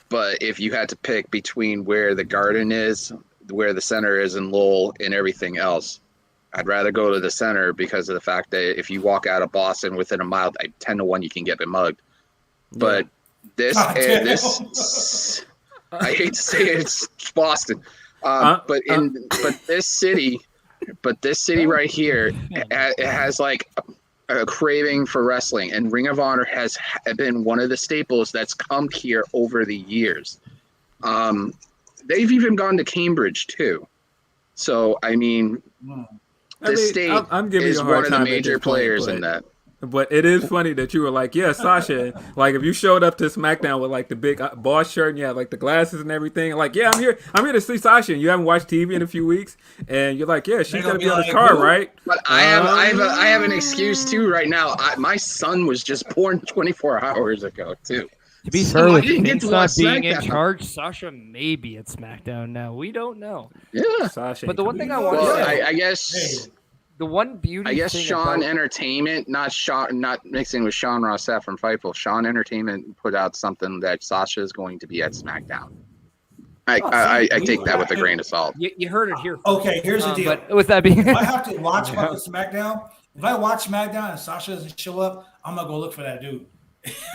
But if you had to pick between where the Garden is, where the center is in Lowell, and everything else, I'd rather go to the center because of the fact that if you walk out of Boston within a mile, 10 to 1, you can get mugged. But this, God damn. this, I hate to say it's Boston, but this city right here, it has like a craving for wrestling, and Ring of Honor has been one of the staples that's come here over the years. They've even gone to Cambridge too. So I mean, this state I'm giving is you a hard one of the time at major this point, players but- in that. But it is funny that you were like, yeah, Sasha. Like if you showed up to SmackDown with like the big boss shirt and you had like the glasses and everything, like, yeah, I'm here to see Sasha. And you haven't watched TV in a few weeks, and you're like, yeah, she's gonna be on this card, right? But I have an excuse too right now. My son was just born 24 hours ago too. to be So fair I with didn't get Vince to not watch being in SmackDown. charge, Sasha may be at SmackDown now. We don't know. Yeah. Sasha. But the one thing I Well, want to Well, say, I guess. the one beauty I guess thing Sean about Entertainment, not mixing with Sean Rossett from Fightful. Sean Entertainment put out something that Sasha is going to be at SmackDown. I take that with a grain of salt. you heard it here. Okay, here's the deal. But with that being If I have to watch fucking SmackDown, if I watch SmackDown and Sasha doesn't show up, I'm gonna go look for that dude.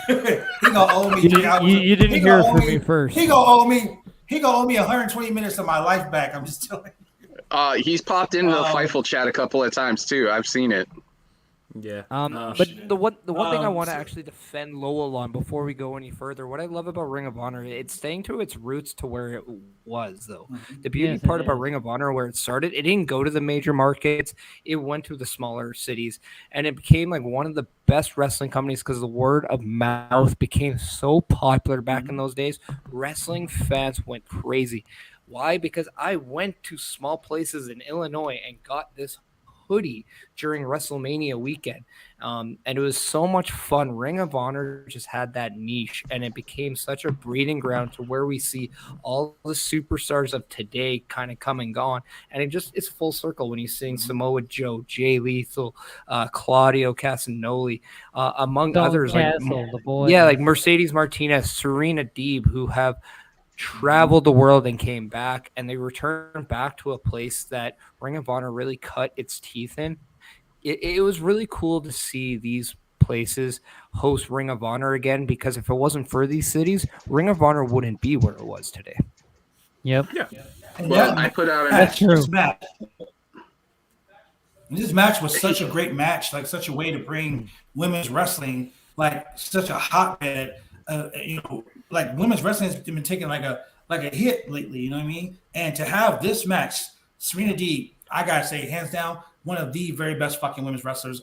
He gonna owe me 3 hours. You didn't He hear gonna it owe from me first. He gonna owe me. He gonna owe me 120 minutes of my life back. I'm just telling you. He's popped into the Fightful chat a couple of times too. I've seen it. Yeah. But the one thing I want to actually defend Lowell on before we go any further, what I love about Ring of Honor, it's staying to its roots to where it was, though. The beauty Yes, part it about is. Ring of Honor, where it started, it didn't go to the major markets. It went to the smaller cities, and it became like one of the best wrestling companies because the word of mouth became so popular back in those days. Wrestling fans went crazy. Why? Because I went to small places in Illinois and got this hoodie during WrestleMania weekend. And it was so much fun. Ring of Honor just had that niche, and it became such a breeding ground to where we see all the superstars of today kind of come and gone. And it's full circle when you're seeing Samoa Joe, Jay Lethal, Claudio Castagnoli, among Stone others Castle, the boy. like Mercedes Martinez, Serena Deeb, who have traveled the world and came back, and they returned back to a place that Ring of Honor really cut its teeth in. It was really cool to see these places host Ring of Honor again, because if it wasn't for these cities, Ring of Honor wouldn't be where it was today. Yep. Yeah. And Well, that I put out That's true. This match was such a great match, like such a way to bring women's wrestling, like such a hotbed. Like women's wrestling has been taking like a hit lately. You know what I mean? And to have this match, Serena Deeb, I gotta say, hands down, one of the very best fucking women's wrestlers.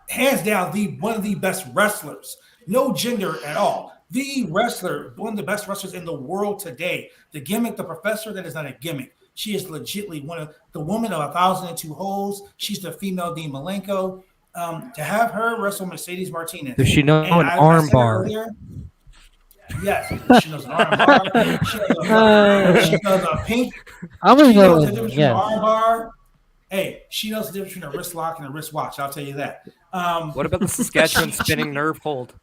Hands down, one of the best wrestlers. No gender at all. The wrestler, one of the best wrestlers in the world today. The gimmick, the professor, that is not a gimmick. She is legitimately one of the woman of 1,002 holes. She's the female Dean Malenko. To have her wrestle Mercedes Martinez. Does she know an arm bar? Yes, she knows an arm bar. She knows a pink. I'm She gonna go knows the with difference between an yes. arm bar. Hey, she knows the difference between a wrist lock and a wrist watch. I'll tell you that. What about the Saskatchewan spinning nerve hold?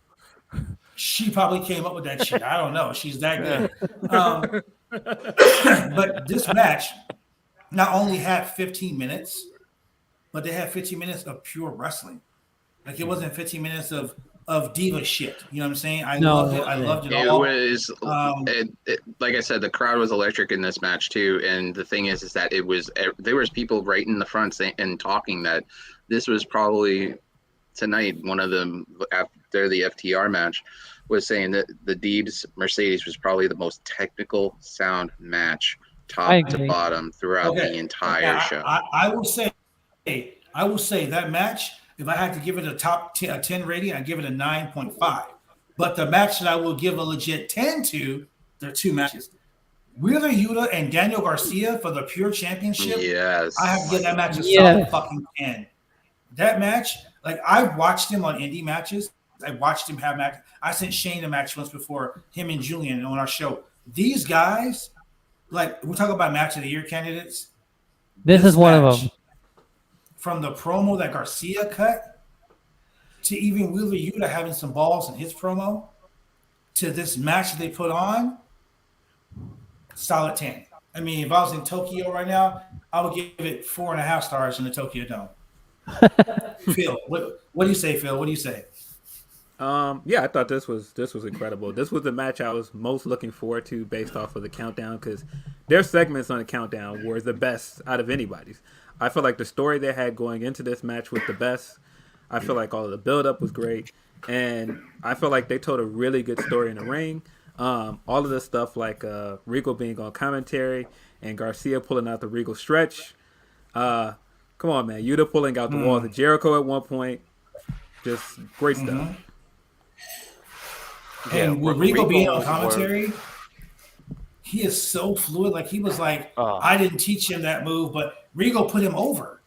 She probably came up with that shit. I don't know. She's that good. But this match not only had 15 minutes, but they had 15 minutes of pure wrestling. Like it wasn't 15 minutes of diva shit. You know what I'm saying? I loved it. I loved it all. It was like I said, the crowd was electric in this match too. And the thing is that there was people right in the front saying and talking that this was probably tonight. One of them after the FTR match was saying that the Deeb's Mercedes was probably the most technical sound match, top to bottom, throughout the entire show. I will say that match, if I had to give it a 10 rating, I'd give it a 9.5. But the match that I will give a legit 10 to, there are two matches. Wheeler Yuta and Daniel Garcia for the Pure Championship. Yes. I have to give that match a solid fucking 10. That match, like I've watched him on indie matches. I watched him have match. I sent Shane a match once before, him and Julian on our show. These guys, like we're talking about match of the year candidates. This is one of them. From the promo that Garcia cut to even Wheeler Yuta having some balls in his promo to this match that they put on, solid 10. I mean, if I was in Tokyo right now, I would give it 4.5 stars in the Tokyo Dome. Phil, what do you say, Phil? What do you say? Yeah, I thought this was incredible. This was the match I was most looking forward to based off of the countdown, because their segments on the countdown were the best out of anybody's. I feel like the story they had going into this match was the best. I feel like all of the build-up was great, and I feel like they told a really good story in the ring. All of this stuff like Regal being on commentary and Garcia pulling out the Regal stretch. Come on, man. Yuta pulling out the walls of Jericho at one point. Just great stuff. And with Regal being on commentary, he is so fluid. Like he was like, I didn't teach him that move, but Regal put him over.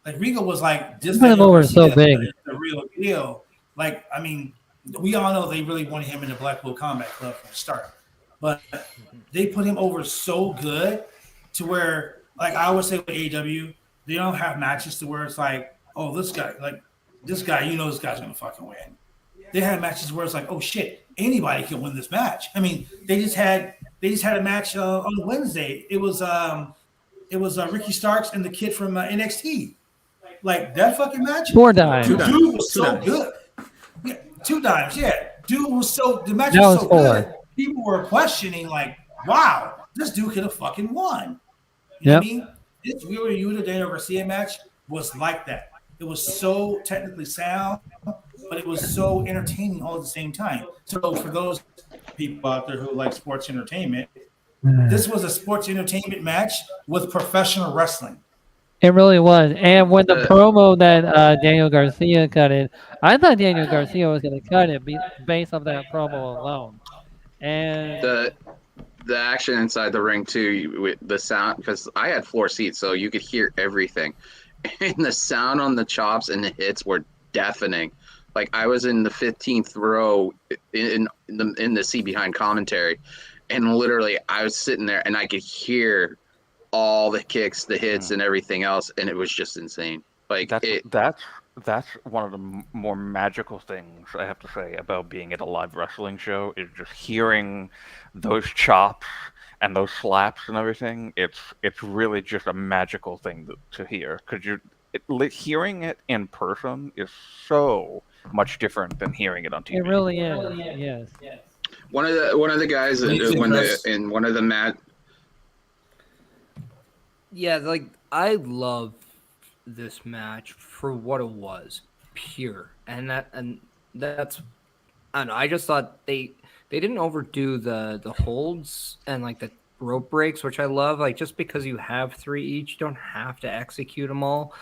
Like Regal was like, this put him over so big. The real deal. Like, I mean, we all know they really wanted him in the Blackpool Combat Club from the start, but they put him over so good to where, like I always say with AEW, they don't have matches to where it's like, oh, this guy, this guy's gonna fucking win. They had matches where it's like, oh shit, anybody can win this match. I mean, they just had a match on Wednesday. It was Ricky Starks and the kid from NXT. Like that fucking match. 4 dimes. Dude was so good. Yeah, 2 dimes. Yeah, dude was so. The match That was was so 4. good. People were questioning, like, wow, this dude could have fucking won. You know what I mean? This Wheeler Yuta Daniel Garcia match was like that. It was so technically sound, but it was so entertaining all at the same time. So for those people out there who like sports entertainment, this was a sports entertainment match with professional wrestling. It really was. And when the The promo that Daniel Garcia cut it, I thought Daniel Garcia was going to cut it based off that promo alone. And the the action inside the ring too, with the sound, because I had floor seats, so you could hear everything, and the sound on the chops and the hits were deafening. Like I was in the 15th row in the seat behind commentary, and literally I was sitting there and I could hear all the kicks, the hits, and everything else, and it was just insane. Like that's one of the more magical things I have to say about being at a live wrestling show is just hearing those chops and those slaps and everything. It's really just a magical thing to hear, because hearing it in person is so much different than hearing it on TV. it really is. Yes. one of the guys in one of the mat. Yeah, like I love this match for what it was, pure, and that's I don't know. I just thought they didn't overdo the holds and like the rope breaks, which I love. Like just because you have 3 each, you don't have to execute them all.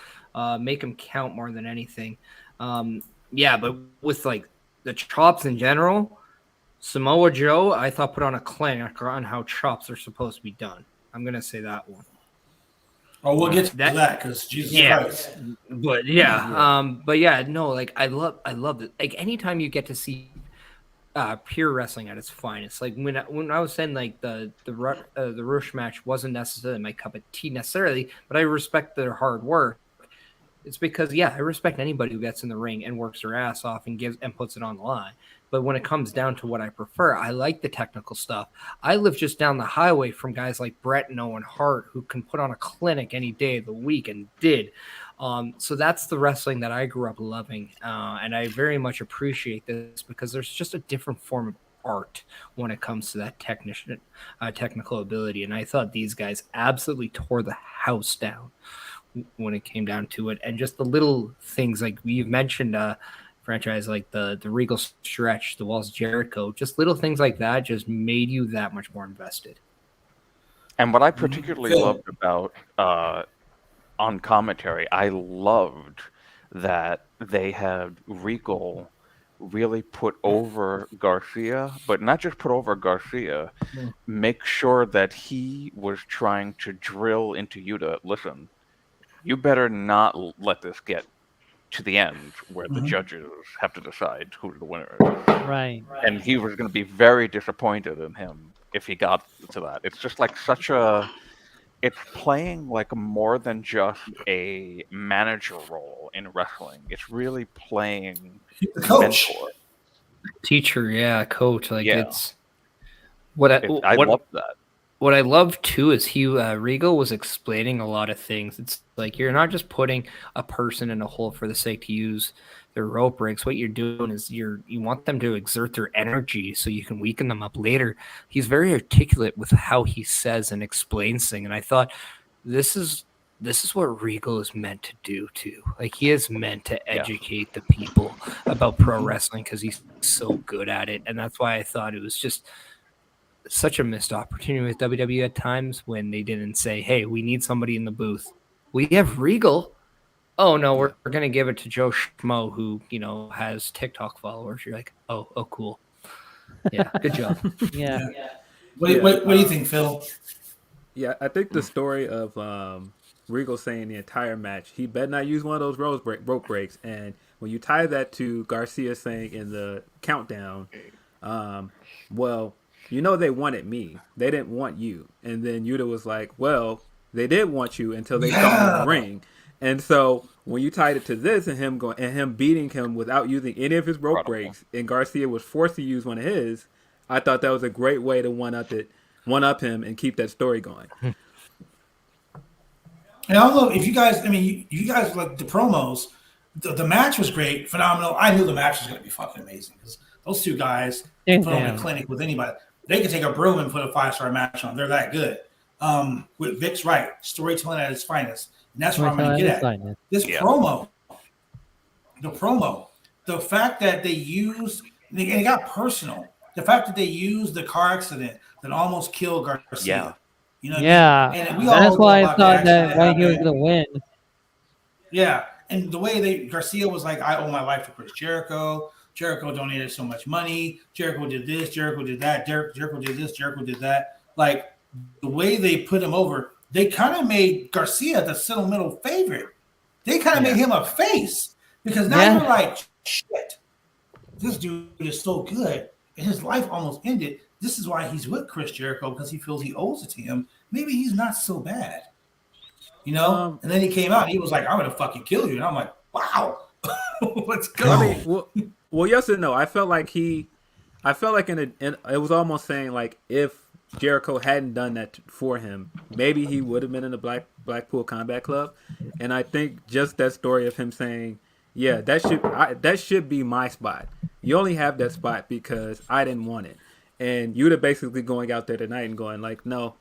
Make them count more than anything. Yeah, but with like the chops in general, Samoa Joe, I thought put on a clinic on how chops are supposed to be done. I'm gonna say that one. Oh, we'll get to that because Jesus Christ. But no, like I love it. Like anytime you get to see pure wrestling at its finest, like when I was saying like the Rush match wasn't necessarily my cup of tea necessarily, but I respect their hard work. It's because I respect anybody who gets in the ring and works their ass off and puts it on the line. But when it comes down to what I prefer, I like the technical stuff. I live just down the highway from guys like Brett and Owen Hart who can put on a clinic any day of the week and did. So that's the wrestling that I grew up loving. And I very much appreciate this because there's just a different form of art when it comes to that technical ability. And I thought these guys absolutely tore the house down when it came down to it. And just the little things like you've mentioned, franchise like the Regal stretch, the Walls of Jericho, just little things like that just made you that much more invested. And what I particularly loved about on commentary, I loved that they had Regal really put over Garcia, but not just put over Garcia, make sure that he was trying to drill into Yuta, listen, you better not let this get to the end where the judges have to decide who the winner is. Right. And he was going to be very disappointed in him if he got to that. It's just like it's playing like more than just a manager role in wrestling. It's really playing coach. mentor. Teacher, coach. Like it's I love that. What I love too is Regal was explaining a lot of things. It's like you're not just putting a person in a hole for the sake to use their rope breaks. What you're doing is you want them to exert their energy so you can weaken them up later. He's very articulate with how he says and explains things, and I thought this is what Regal is meant to do too. Like he is meant to educate the people about pro wrestling because he's so good at it, and that's why I thought it was just such a missed opportunity with WWE at times when they didn't say, hey, we need somebody in the booth. We have Regal. Oh, no, we're going to give it to Joe Schmo, who, has TikTok followers. You're like, oh, cool. Yeah, good job. Yeah. What do you think, Phil? Yeah, I think the story of Regal saying the entire match, he better not use one of those rope breaks. And when you tie that to Garcia saying in the countdown, they wanted me. They didn't want you. And then Yuta was like, well, they did want you until they saw in the ring. And so when you tied it to this and him beating him without using any of his rope breaks, and Garcia was forced to use one of his, I thought that was a great way to one up him and keep that story going. And I don't know if you guys, you guys like the promos. The match was great, phenomenal. I knew the match was going to be fucking amazing because those two guys put on a clinic with anybody. They could take a broom and put a 5-star match on. They're that good. With Vic's right, storytelling at its finest. And that's what I'm going to get at. This promo the promo, the fact that they used, and it got personal. The fact that they used the car accident that almost killed Garcia. Yeah. You know what I mean? Yeah, And we that's all know why I about the thought accident that why he was happened. gonna win. Yeah, and the way Garcia was like, I owe my life to Chris Jericho. Jericho donated so much money. Jericho did this. Jericho did that. Jericho did this. Jericho did that. Like the way they put him over, they kind of made Garcia the sentimental favorite. They kind of made him a face because now you're like, shit, this dude is so good, and his life almost ended. This is why he's with Chris Jericho because he feels he owes it to him. Maybe he's not so bad. You know, and then he came out and he was like, I'm gonna fucking kill you. And I'm like, wow, let's go. I mean, well, yes and no. I felt like it was almost saying like if Jericho hadn't done that for him, maybe he would have been in the Blackpool Combat Club. And I think just that story of him saying, yeah, that should be my spot. You only have that spot because I didn't want it. And you're basically going out there tonight and going like, no,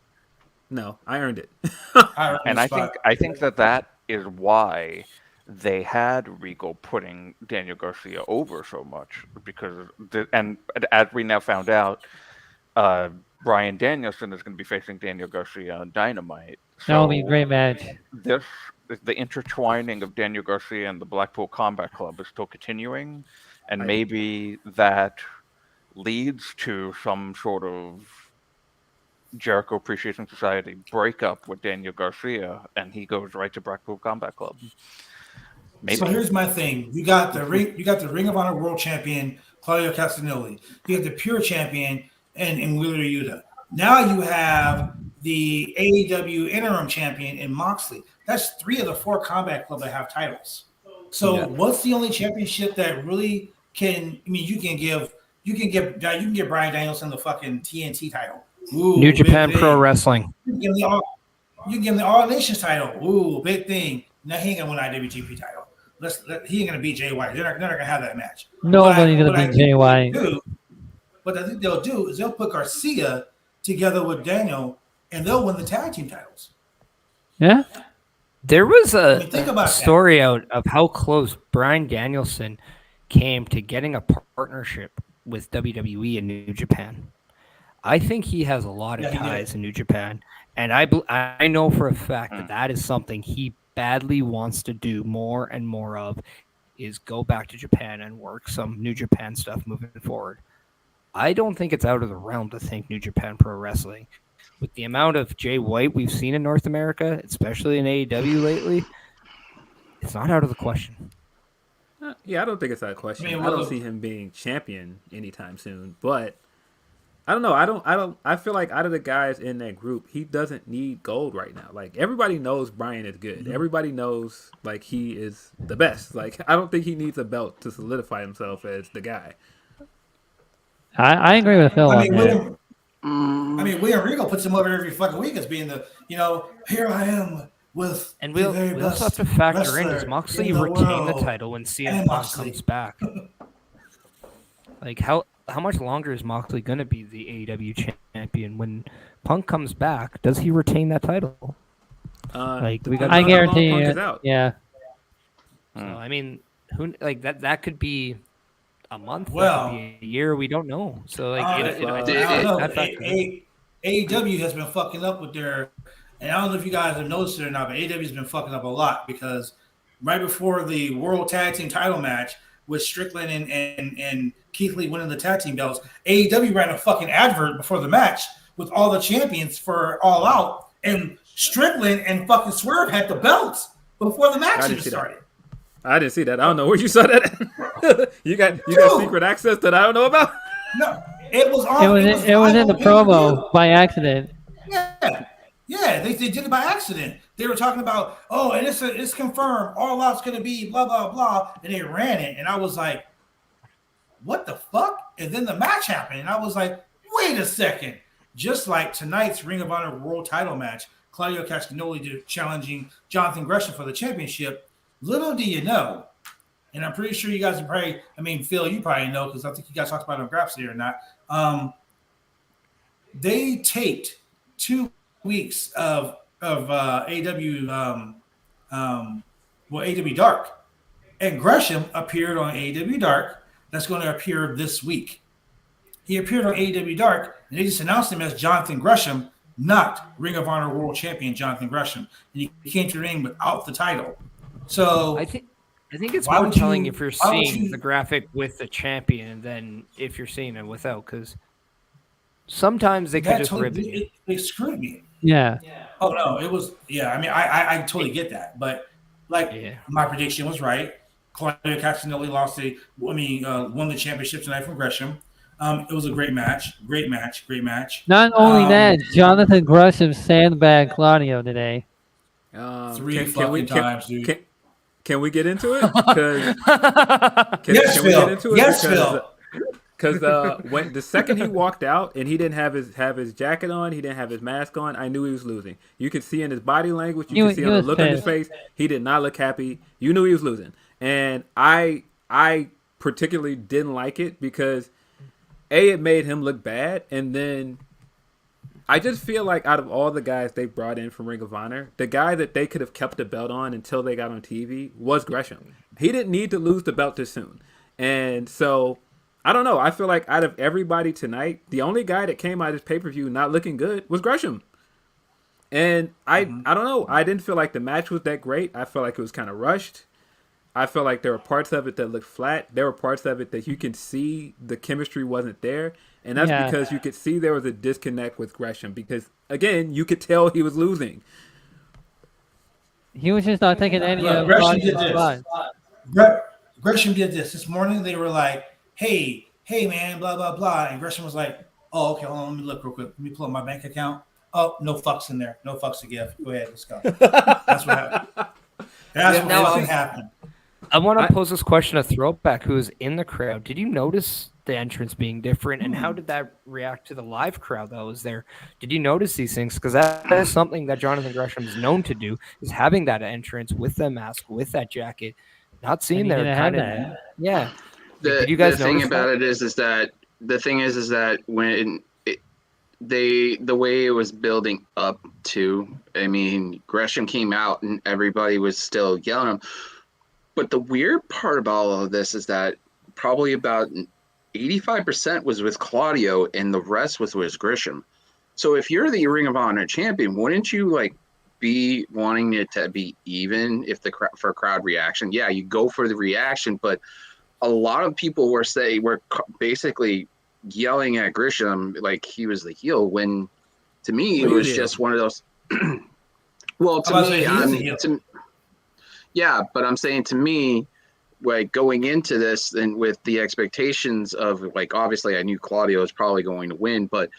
I earned it. And I think that is why they had Regal putting Daniel Garcia over so much because and as we now found out, Bryan Danielson is going to be facing Daniel Garcia on Dynamite. So That will be a great match. The intertwining of Daniel Garcia and the Blackpool Combat Club is still continuing, and maybe that leads to some sort of Jericho Appreciation Society breakup with Daniel Garcia, and he goes right to Blackpool Combat Club. Maybe. So here's my thing: you got the Ring of Honor World Champion Claudio Castagnoli, you have the Pure Champion and Wheeler Yuta. Now you have the AEW Interim Champion in Moxley. That's 3 of the 4 Combat Club that have titles. So what's the only championship that really can? I mean, you can give Bryan Danielson the fucking TNT title. Ooh, New Japan Pro Wrestling. You can give him the All Nations title. Ooh, big thing. Now he ain't gonna win IWGP title. He ain't gonna beat Jay White. They're not gonna have that match. Nobody's gonna beat Jay White. What I think they'll do is they'll put Garcia together with Daniel, and they'll win the tag team titles. Yeah. There was a about story out of how close Bryan Danielson came to getting a partnership with WWE and New Japan. I think he has a lot of ties in New Japan, and I know for a fact that is something he badly wants to do more and more of, is go back to Japan and work some New Japan stuff moving forward. I don't think it's out of the realm to think New Japan Pro Wrestling, with the amount of Jay White we've seen in North America, especially in AEW lately, it's not out of the question. Yeah, I don't think it's out of question. I don't see him being champion anytime soon, but I don't know. I feel like out of the guys in that group, he doesn't need gold right now. Like everybody knows Bryan is good. Mm-hmm. Everybody knows like he is the best. Like I don't think he needs a belt to solidify himself as the guy. I agree with Phil on that. William Regal puts him over every fucking week as being the, here I am with and we'll also have to factor in, does Moxley retain the title when CM Punk comes back? Like how much longer is Moxley going to be the AEW champion when Punk comes back? Does he retain that title? I guarantee you. Yeah. So I mean, that could be a month, well, that could be a year. We don't know. So AEW has been fucking up with their, and I don't know if you guys have noticed it or not, but AEW has been fucking up a lot because right before the World Tag Team title match with Strickland and Keith Lee winning the tag team belts, AEW ran a fucking advert before the match with all the champions for All Out, and Strickland and fucking Swerve had the belts before the match even started. I didn't see that. I don't know where you saw that. you got secret access that I don't know about? No, it was on. It was in the promo by accident. Yeah, they did it by accident. They were talking about, and it's confirmed, All Out's going to be blah, blah, blah, and they ran it, and I was like, what the fuck? And then the match happened, and I was like, wait a second. Just like tonight's Ring of Honor World Title match, Claudio Castagnoli challenging Jonathan Gresham for the championship. Little do you know, and I'm pretty sure you guys are probably, Phil, you probably know because I think you guys talked about it on Grapsody or not. They taped 2 weeks of AEW, AEW Dark And Gresham appeared on AEW Dark. That's going to appear this week. He appeared on AEW Dark, and they just announced him as Jonathan Gresham, not Ring of Honor World Champion Jonathan Gresham. And he came to the ring without the title. So I think it's why more would telling you- if you're why would seeing you- the graphic with the champion than if you're seeing it without, because sometimes they could that just rip totally it. it screwed me. Yeah. Oh no, it was I mean, I totally get that, but like Yeah. my prediction was right. Claudio Castagnoli won the championship tonight from Gresham. It was a great match. Not only that, Jonathan Gresham sandbagged Claudio today. Three fucking times, dude. Can we get into it? Because Yes, can we Phil. get into it? Yes, Phil. Because when the second he walked out and he didn't have his jacket on, he didn't have his mask on, I knew he was losing. You could see in his body language, you could see on the look on his face, he did not look happy. You knew he was losing, and I particularly didn't like it because it made him look bad, and then I just feel like out of all the guys they brought in from Ring of Honor, the guy that they could have kept the belt on until they got on TV was Gresham. He didn't need to lose the belt this soon, and so. I don't know. I feel like out of everybody tonight, the only guy that came out of this pay-per-view not looking good was Gresham. And I don't know. I didn't feel like the match was that great. I felt like it was kind of rushed. I felt like there were parts of it that looked flat. There were parts of it that you can see the chemistry wasn't there. And that's because you could see there was a disconnect with Gresham because, again, you could tell he was losing. He was just not taking any of Gresham did Claudio's this. Gresham did this morning. They were like, hey, man, blah, blah, blah. And Gresham was like, oh, okay, hold on, let me look real quick. Let me pull up my bank account. Oh, no fucks in there. No fucks to give. Go ahead, let's go. That's what happened. That's what happened. I want to pose this question to Throwback, who is in the crowd. Did you notice the entrance being different, and how did that react to the live crowd that was there? Did you notice these things? Because that is something that Jonathan Gresham is known to do, is having that entrance with the mask, with that jacket. Not seeing there kind of, yeah. Did you guys the thing notice about that? it is that the thing is that when the way it was building up to, I mean, Gresham came out and everybody was still yelling at him. But the weird part about all of this is that probably about 85% was with Claudio and the rest was with Gresham. So if you're the Ring of Honor champion, wouldn't you like be wanting it to be even if for crowd reaction? Yeah, you go for the reaction, but a lot of people were basically yelling at Gresham like he was the heel, when to me it was just one of those. Well, yeah, but I'm saying to me, like going into this and with the expectations of like, obviously I knew Claudio was probably going to win, but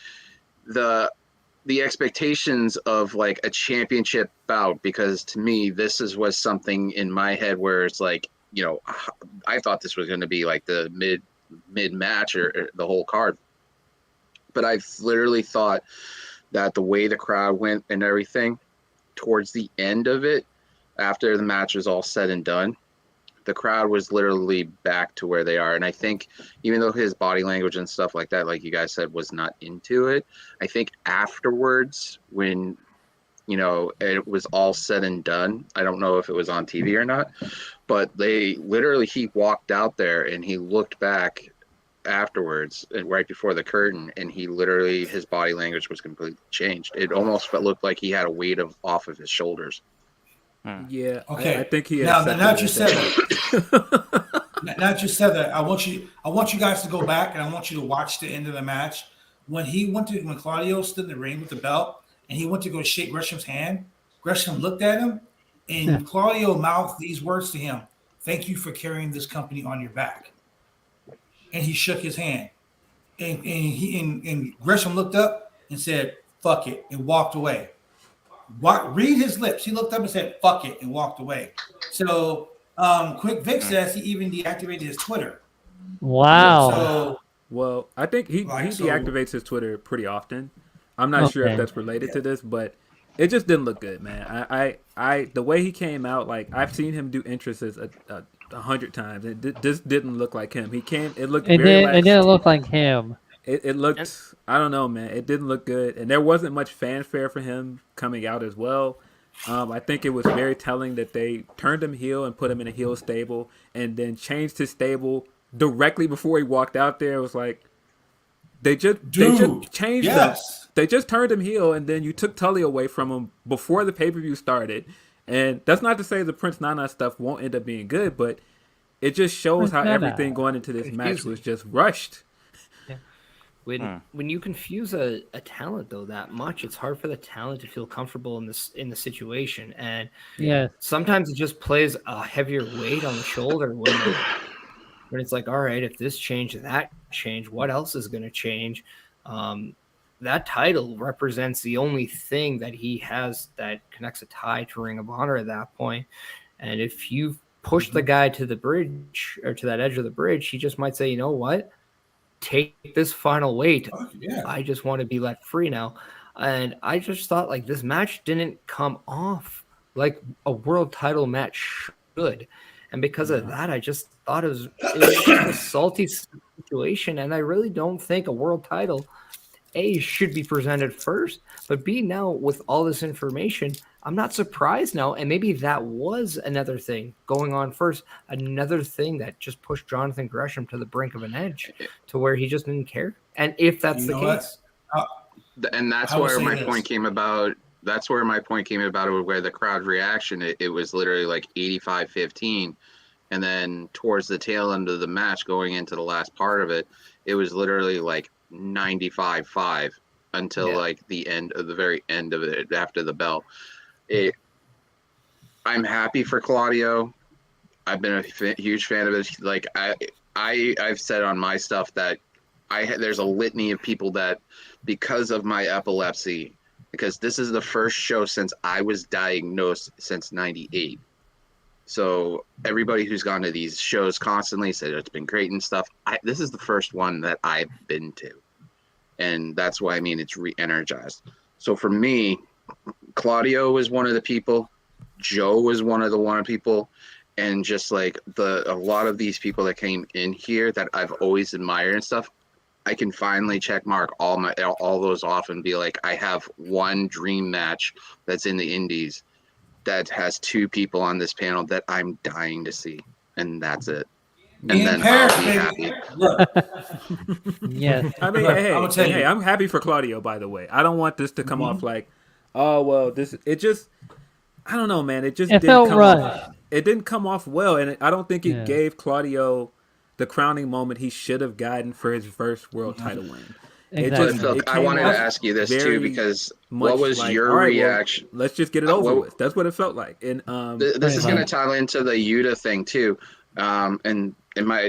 the expectations of like a championship bout, because to me was something in my head where it's like, you know, I thought this was going to be like the mid match or the whole card, but I've literally thought that the way the crowd went and everything towards the end of it, after the match was all said and done, the crowd was literally back to where they are. And I think even though his body language and stuff like that, like you guys said, was not into it, I think afterwards when, you know, it was all said and done, I don't know if it was on TV or not, but he walked out there and he looked back afterwards and right before the curtain, and his body language was completely changed. It almost looked like he had a weight off of his shoulders. Yeah. Okay. I think he now that you said that. Now that you said that, I want you guys to go back and I want you to watch the end of the match when Claudio stood in the ring with the belt and he went to go shake Gresham's hand. Gresham looked at him and Claudio mouthed these words to him: "Thank you for carrying this company on your back." And he shook his hand, and Gresham looked up and said, "Fuck it," and walked away. Read his lips. He looked up and said, "Fuck it," and walked away. So, Quick Vic says he even deactivated his Twitter. Wow. So, well, I think he deactivates his Twitter pretty often. I'm not sure if that's related to this, but it just didn't look good, man. I the way he came out, like I've seen him do entrances 100 times. It just didn't look like him. It looked It very didn't look like him. It looked, I don't know, man. It didn't look good, and there wasn't much fanfare for him coming out as well. I think it was very telling that they turned him heel and put him in a heel stable, and then changed his stable directly before he walked out there. It was like they just changed yes. They just turned him heel, and then you took Tully away from him before the pay-per-view started. And that's not to say the Prince Nana stuff won't end up being good, but it just shows how everything going into this match was just rushed. When you confuse a talent though that much, it's hard for the talent to feel comfortable in the situation, and sometimes it just plays a heavier weight on the shoulder when it's like, all right, if this changed, that changed, what else is going to change? That title represents the only thing that he has that connects a tie to Ring of Honor at that point, and if you push the guy to the bridge or to that edge of the bridge, he just might say, you know what? Take this final weight. I just want to be let free now. And I just thought like this match didn't come off like a world title match should. And because of that, I just thought it was just a salty situation. And I really don't think a world title, A, should be presented first, but B, now with all this information, I'm not surprised now. And maybe that was another thing going on first, another thing that just pushed Jonathan Gresham to the brink of an edge to where he just didn't care. And if that's the case. And that's where my point came about. That's where my point came about where the crowd reaction, it was literally like 85-15. And then towards the tail end of the match, going into the last part of it, it was literally like 95-5 until like the very end of it after the bell. I'm happy for Claudio. I've been a huge fan of it. Like I've said on my stuff that there's a litany of people that, because of my epilepsy, because this is the first show since I was diagnosed since '98. So everybody who's gone to these shows constantly said it's been great and stuff. This is the first one that I've been to, and that's why I mean it's re-energized. So for me, Claudio was one of the people, Joe was one of the people, and just like a lot of these people that came in here that I've always admired and stuff, I can finally check mark all those off and be like, I have one dream match that's in the indies that has two people on this panel that I'm dying to see, and that's it. And then I'll be happy. Yes. I mean, hey, I'm happy for Claudio, by the way. I don't want this to come off like, oh, well, I don't know, man. It didn't come off well, and I don't think it gave Claudio the crowning moment he should have gotten for his first world title win. Exactly. I wanted to ask you this too, because what was your reaction? Well, let's just get it over with. That's what it felt like. And this is going to tie into the Yuta thing too, and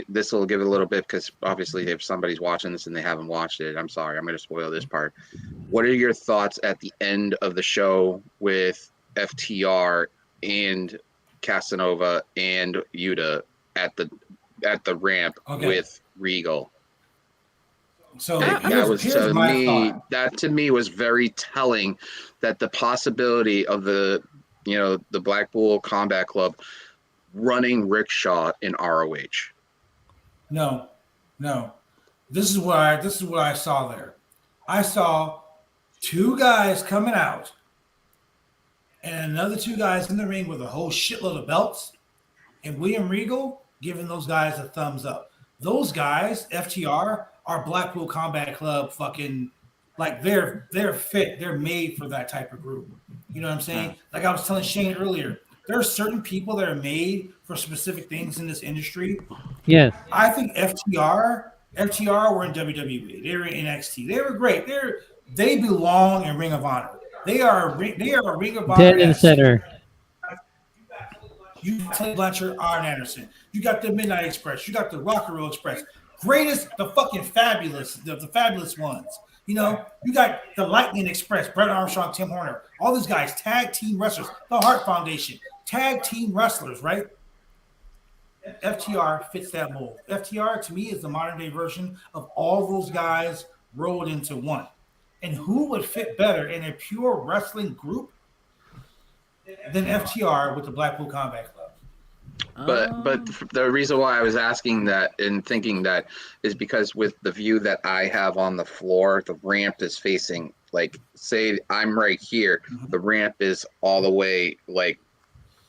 this will give it a little bit, because obviously if somebody's watching this and they haven't watched it, I'm sorry, I'm going to spoil this part. What are your thoughts at the end of the show with FTR and Casanova and Yuta at the ramp with Regal? So that to me was very telling, that the possibility of the Blackpool Combat Club running Rickshaw in ROH. No. This is what I saw there. I saw two guys coming out and another two guys in the ring with a whole shitload of belts, and William Regal giving those guys a thumbs up. Those guys, FTR, are Blackpool Combat Club fucking, like they're fit. They're made for that type of group. You know what I'm saying? Like I was telling Shane earlier, there are certain people that are made for specific things in this industry. Yes. I think FTR were in WWE. They were in NXT. They were great. They belong in Ring of Honor. They are a Ring of Honor. Dead in center. You got Tony Blanchard, Arn Anderson. You got the Midnight Express. You got the Rock and Roll Express. Greatest, the fucking fabulous, the fabulous ones. You know, you got the Lightning Express, Brett Armstrong, Tim Horner. All these guys, tag team wrestlers. The Hart Foundation, tag team wrestlers, right? FTR fits that mold. FTR, to me, is the modern day version of all those guys rolled into one. And who would fit better in a pure wrestling group than FTR with the Blackpool Combat Club? But the reason why I was asking that and thinking that is because with the view that I have on the floor, the ramp is facing like say I'm right here, the ramp is all the way like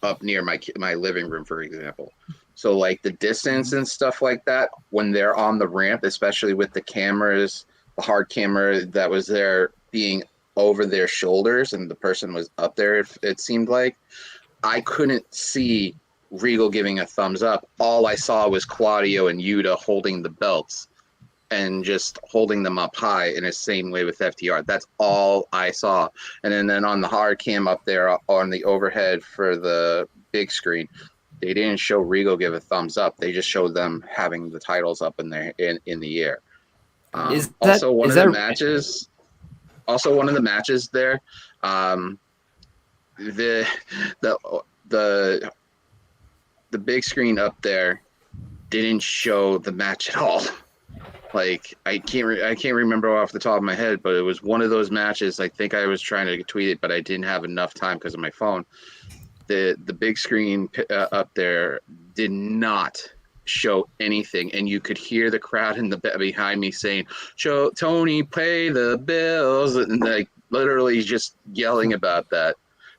up near my living room, for example. So like the distance and stuff like that, when they're on the ramp, especially with the cameras, the hard camera that was there being over their shoulders and the person was up there, it seemed like, I couldn't see Regal giving a thumbs up. All I saw was Claudio and Yuta holding the belts and just holding them up high in the same way with FTR. That's all I saw. And then on the hard cam up there on the overhead for the big screen, they didn't show Regal give a thumbs up. They just showed them having the titles up in the air. Also one of the matches there, the big screen up there didn't show the match at all. Like I can't remember off the top of my head, but it was one of those matches. I think I was trying to tweet it, but I didn't have enough time because of my phone. The big screen up there did not show anything, and you could hear the crowd in the behind me saying, "Tony, pay the bills," and like literally just yelling about that,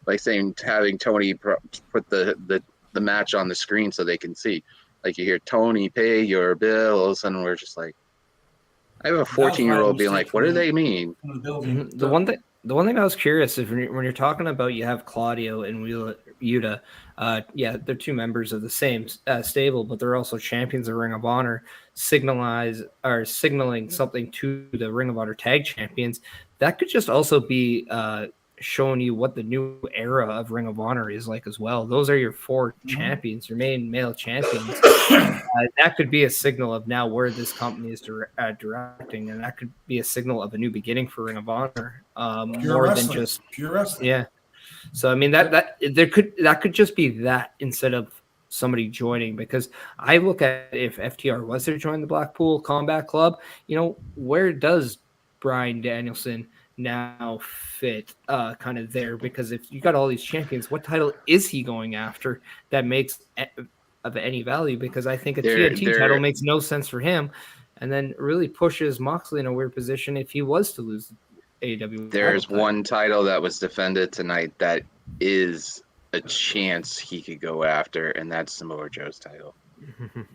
like saying having Tony put the match on the screen so they can see. Like you hear Tony, pay your bills, and we're just like, I have a 14-year-old being like, what do they mean? The one thing I was curious if when you're talking about you have Claudio and Yuta, they're two members of the same stable, but they're also champions of Ring of Honor, signaling something to the Ring of Honor tag champions. That could just also be showing you what the new era of Ring of Honor is like as well. Those are your four champions, your main male champions. That could be a signal of now where this company is directing, and that could be a signal of a new beginning for Ring of Honor. More than just pure wrestling. Yeah. So I mean that could just be that instead of somebody joining, because I look at if FTR was to join the Blackpool Combat Club, where does Bryan Danielson now fit kind of there? Because if you got all these champions, what title is he going after that makes of any value? Because I think a TNT title makes no sense for him, and then really pushes Moxley in a weird position if he was to lose AEW. There's one title that was defended tonight that is a chance he could go after, and that's Samoa Joe's title.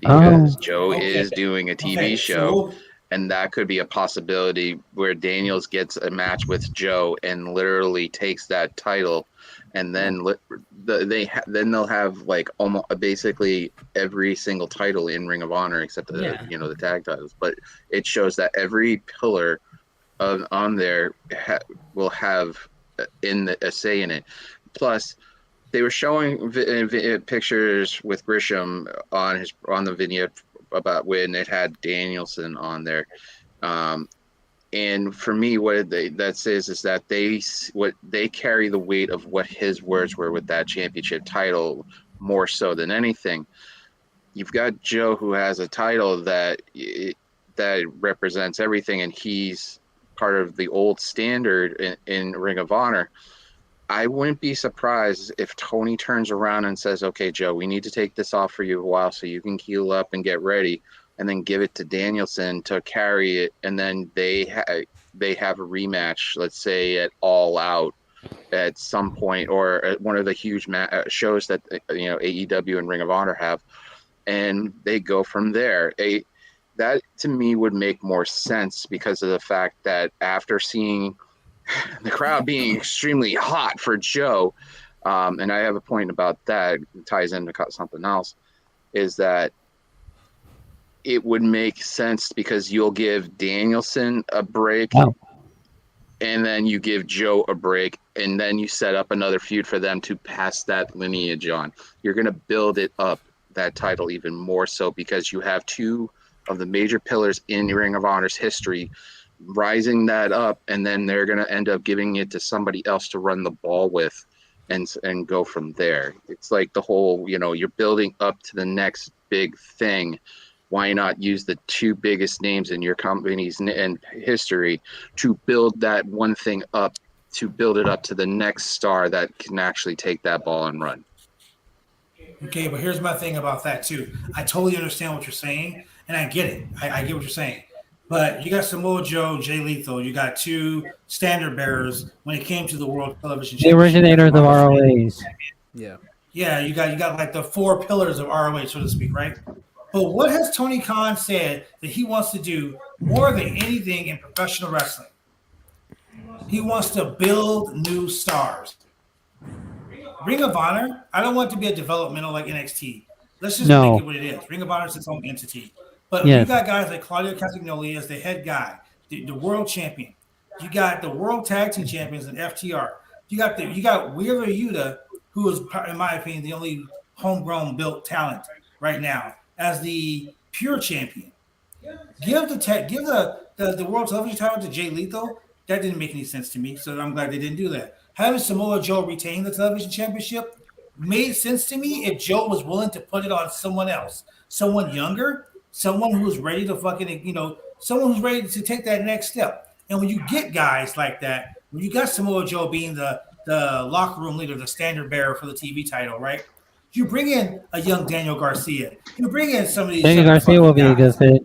Because Joe is doing a TV show, and that could be a possibility where Daniels gets a match with Joe and literally takes that title, and then they'll have like almost basically every single title in Ring of Honor except the tag titles. But it shows that every pillar on there will have a say in it. Plus, they were showing pictures with Grisham on the vignette about when it had Danielson on there, and for me, what that says is that they carry the weight of what his words were with that championship title more so than anything. You've got Joe, who has a title that represents everything, and he's part of the old standard in Ring of Honor. I wouldn't be surprised if Tony turns around and says, okay, Joe, we need to take this off for you a while so you can heal up and get ready, and then give it to Danielson to carry it, and then they have a rematch, let's say at All Out at some point, or at one of the huge shows that AEW and Ring of Honor have, and they go from there. That to me would make more sense because of the fact that after seeing the crowd being extremely hot for Joe, and I have a point about that, it ties into something else, is that it would make sense because you'll give Danielson a break, and then you give Joe a break, and then you set up another feud for them to pass that lineage on. You're going to build it up, that title, even more so because you have two of the major pillars in Ring of Honor's history rising that up, and then they're going to end up giving it to somebody else to run the ball with and go from there. It's like the whole, you're building up to the next big thing. Why not use the two biggest names in your company's history to build that one thing up, to build it up to the next star that can actually take that ball and run? Okay, but here's my thing about that too. I totally understand what you're saying, and I get it. I get what you're saying. But you got Samoa Joe, Jay Lethal. You got two standard bearers when it came to the World Television The Championship. originators of ROH. Yeah. Yeah, you got like the four pillars of ROH, so to speak, right? But what has Tony Khan said that he wants to do more than anything in professional wrestling? He wants to build new stars. Ring of Honor, I don't want it to be a developmental like NXT. Let's just make it what it is. Ring of Honor is its own entity. But you got guys like Claudio Castagnoli as the head guy, the world champion. You got the world tag team champions in FTR. You got Wheeler Yuta, who is, in my opinion, the only homegrown built talent right now as the pure champion. Give the world television title to Jay Lethal. That didn't make any sense to me, so I'm glad they didn't do that. Having Samoa Joe retain the television championship made sense to me if Joe was willing to put it on someone else, someone younger, someone who's ready to someone who's ready to take that next step. And when you get guys like that, when you got Samoa Joe being the locker room leader, the standard bearer for the TV title, right? You bring in a young Daniel Garcia. You bring in some of these. Daniel Garcia will be a good fit.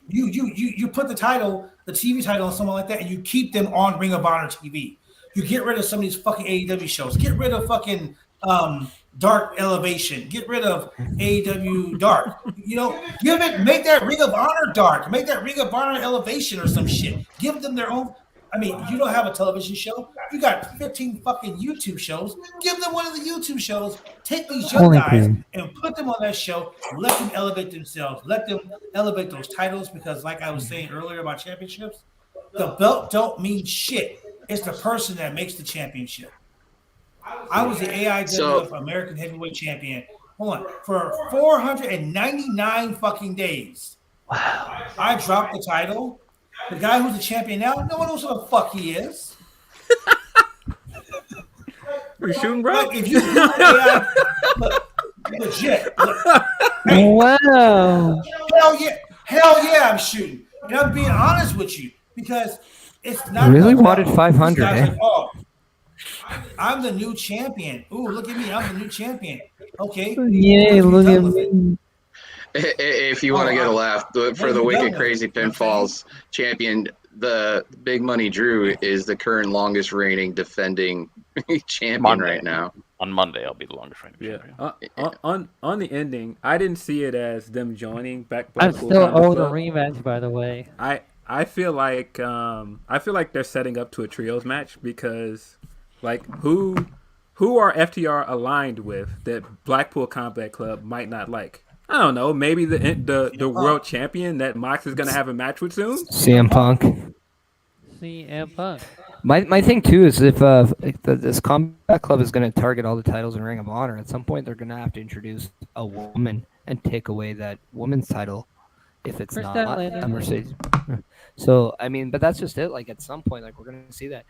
You put the TV title on someone like that, and you keep them on Ring of Honor TV. You get rid of some of these fucking AEW shows. Get rid of fucking Dark Elevation. Get rid of AEW Dark. Make that Ring of Honor Dark. Make that Ring of Honor Elevation or some shit. Give them their own. I mean, you don't have a television show. You got 15 fucking YouTube shows. Give them one of the YouTube shows. Take these young guys and put them on that show. Let them elevate themselves. Let them elevate those titles because, like I was saying earlier about championships, the belt don't mean shit. It's the person that makes the championship. I was the AIWF American Heavyweight Champion. Hold on. For 499 fucking days. Wow. I dropped the title. The guy who's the champion now, no one knows who the fuck he is. We're shooting, bro. Like if you legit. Hey, wow. Hell yeah, I'm shooting. And I'm being honest with you because it's not really wanted 500. Like, oh, I'm the new champion. Ooh, look at me. I'm the new champion. Okay. Yay, look at me. If you want to get a laugh, for the Wicked Crazy Pinfalls champion, the Big Money Drew is the current longest reigning defending champion right now. On Monday, I'll be the longest reigning champion. On the ending, I didn't see it as them joining back. I still owe the rematch, by the way. I feel like they're setting up to a trios match because, like, who are FTR aligned with that Blackpool Combat Club might not like? I don't know. Maybe the world champion that Mox is gonna have a match with soon. CM Punk. CM Punk. My thing too is if this Combat Club is going to target all the titles in Ring of Honor, at some point they're going to have to introduce a woman and take away that woman's title if it's not a Mercedes. So I mean, but that's just it. Like at some point, like we're going to see that.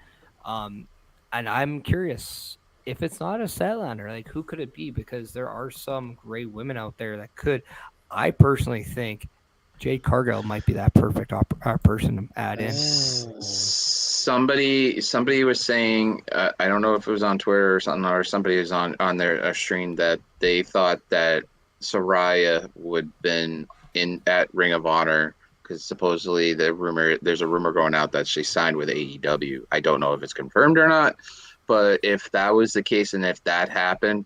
And I'm curious if it's not a Statlander, like who could it be? Because there are some great women out there that could. I personally think Jade Cargill might be that perfect person to add in. Somebody was saying, I don't know if it was on Twitter or something, or somebody was on their stream that they thought that Saraya would been in at Ring of Honor because supposedly there's a rumor going out that she signed with AEW. I don't know if it's confirmed or not, but if that was the case and if that happened,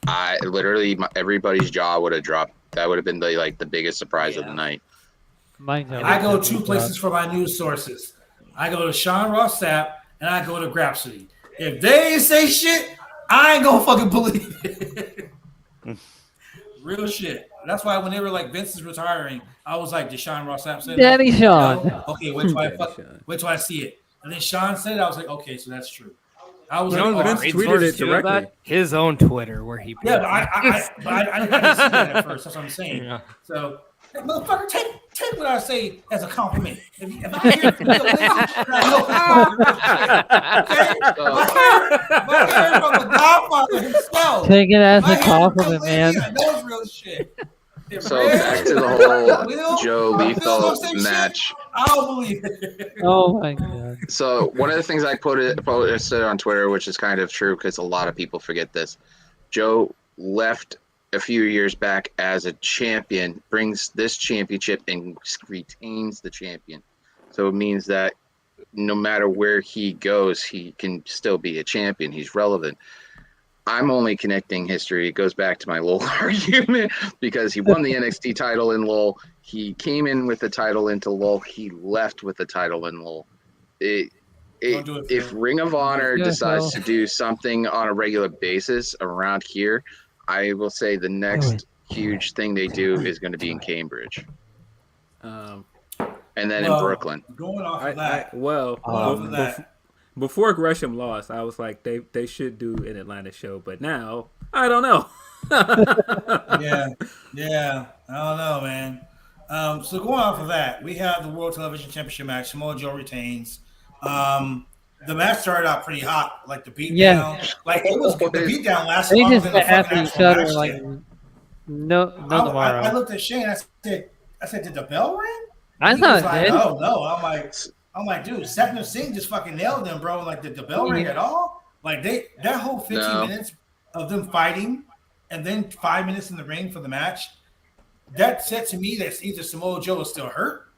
I literally everybody's jaw would have dropped. That would have been the biggest surprise of the night. I go two places for my news sources. I go to Sean Ross Sapp and I go to Grapsody. If they ain't say shit, I ain't gonna fucking believe it. Real shit. That's why when they were like Vince is retiring, I was like, did Sean Ross Sapp say Daddy that? Sean. No? Okay, wait till I see it. And then Sean said it. I was like, okay, so that's true. I was Vince tweeted it directly. His own Twitter where he. Yeah, but I didn't see that at first. That's what I'm saying. Yeah. So, hey, motherfucker, take what I say as a compliment. If I hear from Bill Lindsay, I hear from the Godfather himself. Take it as a compliment, man. That's real shit. So back to the whole Joe Lethal match. I'll believe it. Oh my god. So one of the things I posted on Twitter, which is kind of true because a lot of people forget this, Joe left a few years back as a champion, brings this championship and retains the champion. So it means that no matter where he goes, he can still be a champion. He's relevant. I'm only connecting history. It goes back to my LOL argument because he won the NXT title in LOL. He came in with the title into LOL. He left with the title in LOL. If Ring of Honor decides to do something on a regular basis around here, I will say the next huge thing they do is going to be in Cambridge. And then in Brooklyn. Going off of that. Before Gresham lost, I was like, they should do an Atlanta show, but now I don't know. yeah, I don't know, man. So going off of that, we have the World Television Championship match. Samoa Joe retains. The match started out pretty hot, like the beatdown. Like it was the beatdown lasted longer than the fucking actual match. Like, no tomorrow. I looked at Shane. I said, did the bell ring? I thought it did. Oh no! I'm like, dude, Satnam Singh just fucking nailed them, bro. Like, did the bell ring at all? Like that whole 15 minutes of them fighting, and then 5 minutes in the ring for the match. That said to me that either Samoa Joe is still hurt,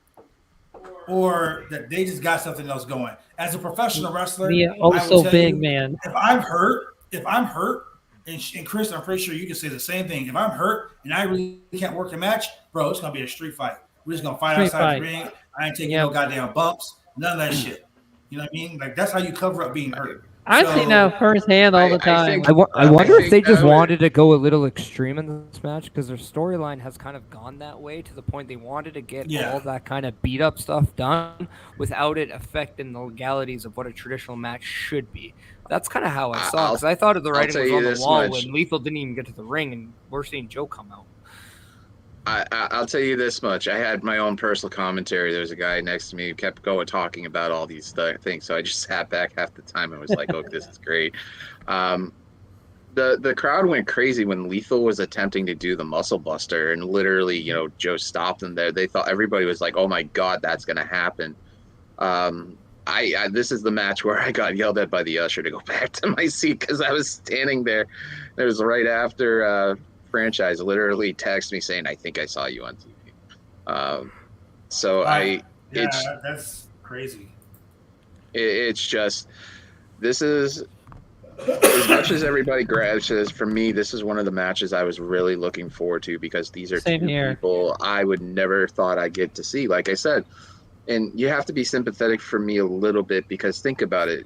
or that they just got something else going. As a professional wrestler, also big man. If I'm hurt, and Chris, I'm pretty sure you can say the same thing. If I'm hurt and I really can't work a match, bro, it's gonna be a street fight. We're just gonna fight outside the ring. I ain't taking no goddamn bumps, none of that shit. You know what I mean? Like that's how you cover up being hurt. I've seen that firsthand all the time. I wonder if they just wanted to go a little extreme in this match because their storyline has kind of gone that way to the point they wanted to get all that kind of beat up stuff done without it affecting the legalities of what a traditional match should be. That's kind of how I saw it because I thought the writing was on the wall when Lethal didn't even get to the ring and we're seeing Joe come out. I'll tell you this much. I had my own personal commentary. There was a guy next to me who kept talking about all these things. So I just sat back half the time and was like, oh, this is great. The crowd went crazy when Lethal was attempting to do the muscle buster and literally, Joe stopped him there. They thought everybody was like, oh my God, that's going to happen. This is the match where I got yelled at by the usher to go back to my seat because I was standing there. It was right after Franchise literally texted me saying, I think I saw you on TV. That's crazy. It's just, this is, as much as everybody grabs this, for me, this is one of the matches I was really looking forward to because these are two people I would never thought I'd get to see. Like I said, and you have to be sympathetic for me a little bit because think about it.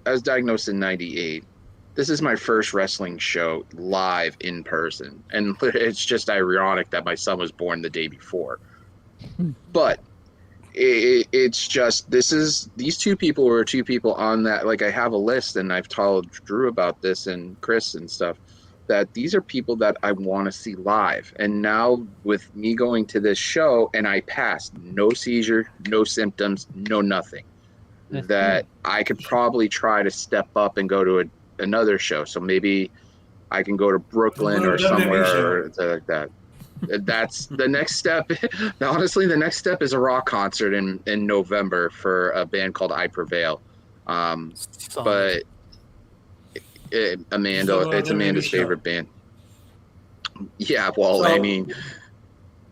I was diagnosed in 98. This is my first wrestling show live in person. And it's just ironic that my son was born the day before. But it's just, these two people were two people on that. Like I have a list and I've told Drew about this and Chris and stuff, that these are people that I want to see live. And now with me going to this show and I passed, no seizure, no symptoms, no nothing, that I could probably try to step up and go to another show. So maybe I can go to Brooklyn or somewhere or like that. That's the next step. Honestly, the next step is a rock concert in November for a band called I Prevail. But it's Amanda's favorite band. Yeah, well, I mean,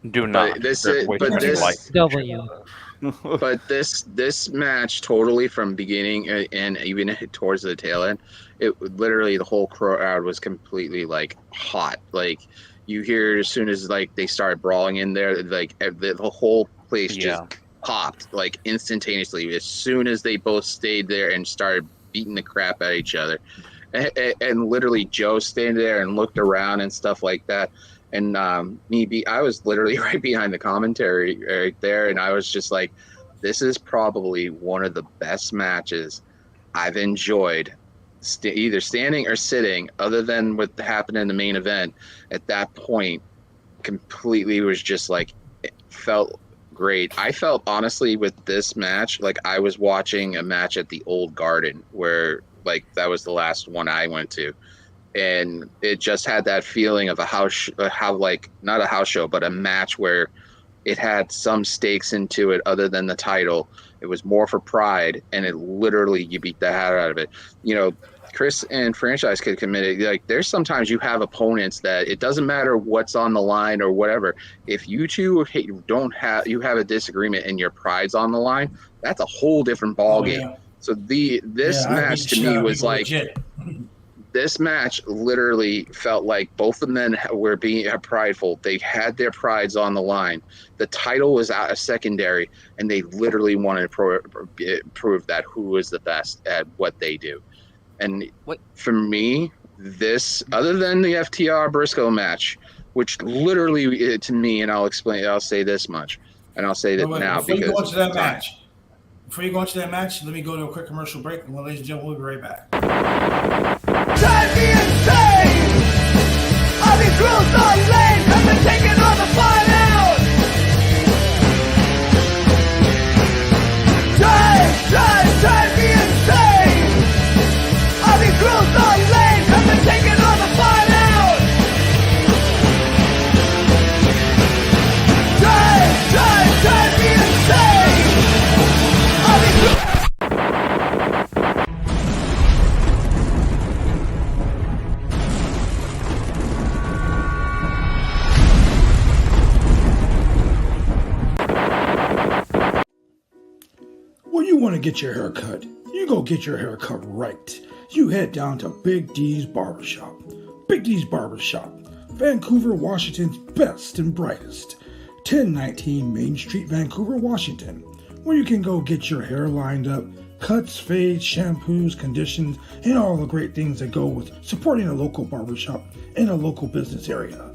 do not. But this match totally from beginning and even towards the tail end, it literally the whole crowd was completely like hot. Like you hear as soon as like they started brawling in there, like the whole place just popped like instantaneously as soon as they both stayed there and started beating the crap out of each other. And literally Joe standing there and looked around and stuff like that. And I was literally right behind the commentary right there. And I was just like, this is probably one of the best matches I've enjoyed, either standing or sitting, other than what happened in the main event. At that point, completely was just like, it felt great. I felt honestly with this match, like I was watching a match at the Old Garden where like that was the last one I went to. And it just had that feeling of not a house show, but a match where it had some stakes into it other than the title. It was more for pride, and it literally, you beat the hell out of it. You know, Chris and Franchise could commit it. Like, there's sometimes you have opponents that it doesn't matter what's on the line or whatever. If you two you have a disagreement and your pride's on the line, that's a whole different ball game. Yeah. So this match to me was like, legit. this match literally felt like both of them were being prideful. They had their prides on the line. The title was out a secondary, and they literally wanted to prove that who was the best at what they do. And for me, this, other than the FTR Briscoe match, which literally to me, and I'll say this much, and I'll say that now before you go into that match, let me go to a quick commercial break, and ladies and gentlemen, we'll be right back. Drive me insane! All these rules are lame, cause they're taking all the fun out! Drive me insane! All these rules are lame, cause they're taking all the fun out! Drive me insane! All these rules. When you want to get your hair cut, you go get your hair cut right. You head down to Big D's Barbershop. Big D's Barbershop, Vancouver, Washington's best and brightest. 1019 Main Street, Vancouver, Washington, where you can go get your hair lined up, cuts, fades, shampoos, conditions, and all the great things that go with supporting a local barbershop in a local business area.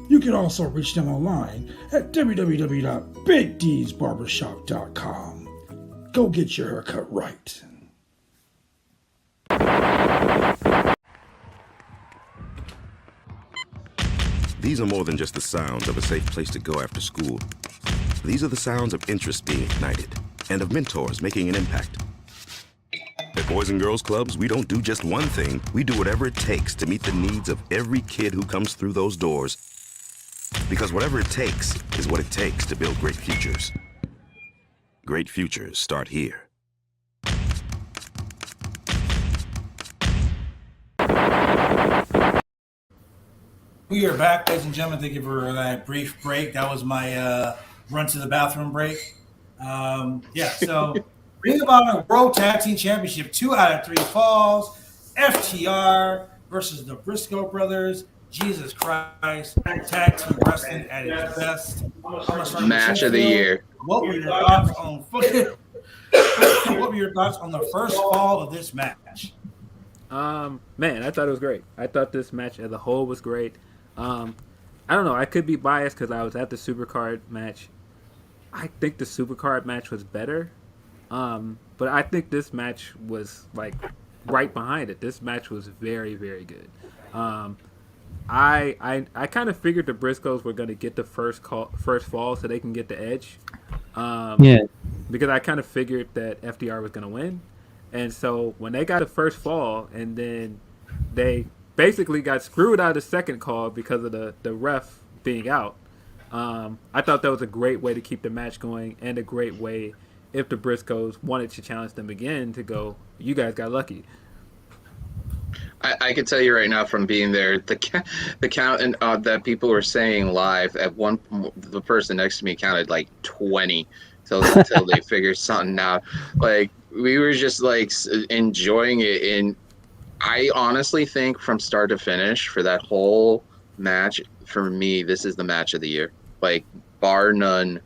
You can also reach them online at www.bigdsbarbershop.com. Go get your hair cut right. These are more than just the sounds of a safe place to go after school. These are the sounds of interest being ignited and of mentors making an impact. At Boys and Girls Clubs, we don't do just one thing. We do whatever it takes to meet the needs of every kid who comes through those doors. Because whatever it takes is what it takes to build great futures. Great futures start here. We are back, ladies and gentlemen. Thank you for that brief break. That was my run to the bathroom break. So Ring of Honor World Tag Team Championship, 2 out of 3 falls. FTR versus the Briscoe Brothers. Jesus Christ. Tag team wrestling at its best. Match of the year. What were your thoughts on the first fall of this match? Man, I thought it was great. I thought this match as a whole was great. I don't know. I could be biased because I was at the Supercard match. I think the Supercard match was better. But I think this match was like right behind it. This match was very, very good. I kind of figured the Briscoes were going to get the first fall so they can get the edge. Because I kind of figured that FDR was going to win. And so when they got the first fall and then they basically got screwed out of the second call because of the ref being out, I thought that was a great way to keep the match going and a great way if the Briscoes wanted to challenge them again to go, you guys got lucky. I can tell you right now from being there, the count that people were saying live at the person next to me counted like 20 until they figured something out. Like, we were just like enjoying it, and I honestly think from start to finish for that whole match, for me, this is the match of the year. Like, bar none.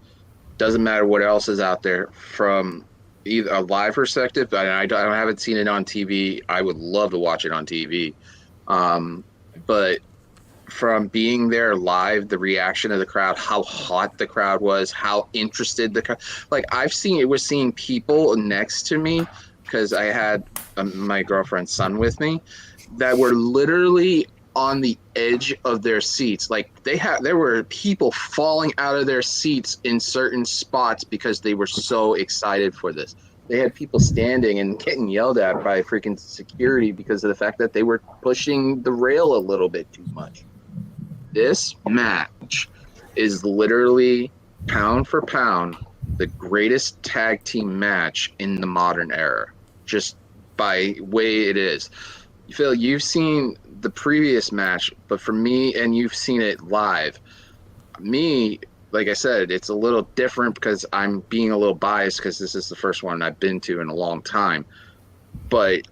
Doesn't matter what else is out there from either a live perspective. I haven't seen it on TV. I would love to watch it on TV. But from being there live, the reaction of the crowd, how hot the crowd was, how interested the crowd. Like, was seeing people next to me, because I had my girlfriend's son with me, that were literally on the edge of their seats. Like, there were people falling out of their seats in certain spots because they were so excited for this. They had people standing and getting yelled at by freaking security because of the fact that they were pushing the rail a little bit too much. This match is literally pound for pound the greatest tag team match in the modern era, just by way it is. Phil, you've seen the previous match, but for me, and you've seen it live, me, like I said, it's a little different because I'm being a little biased because this is the first one I've been to in a long time. But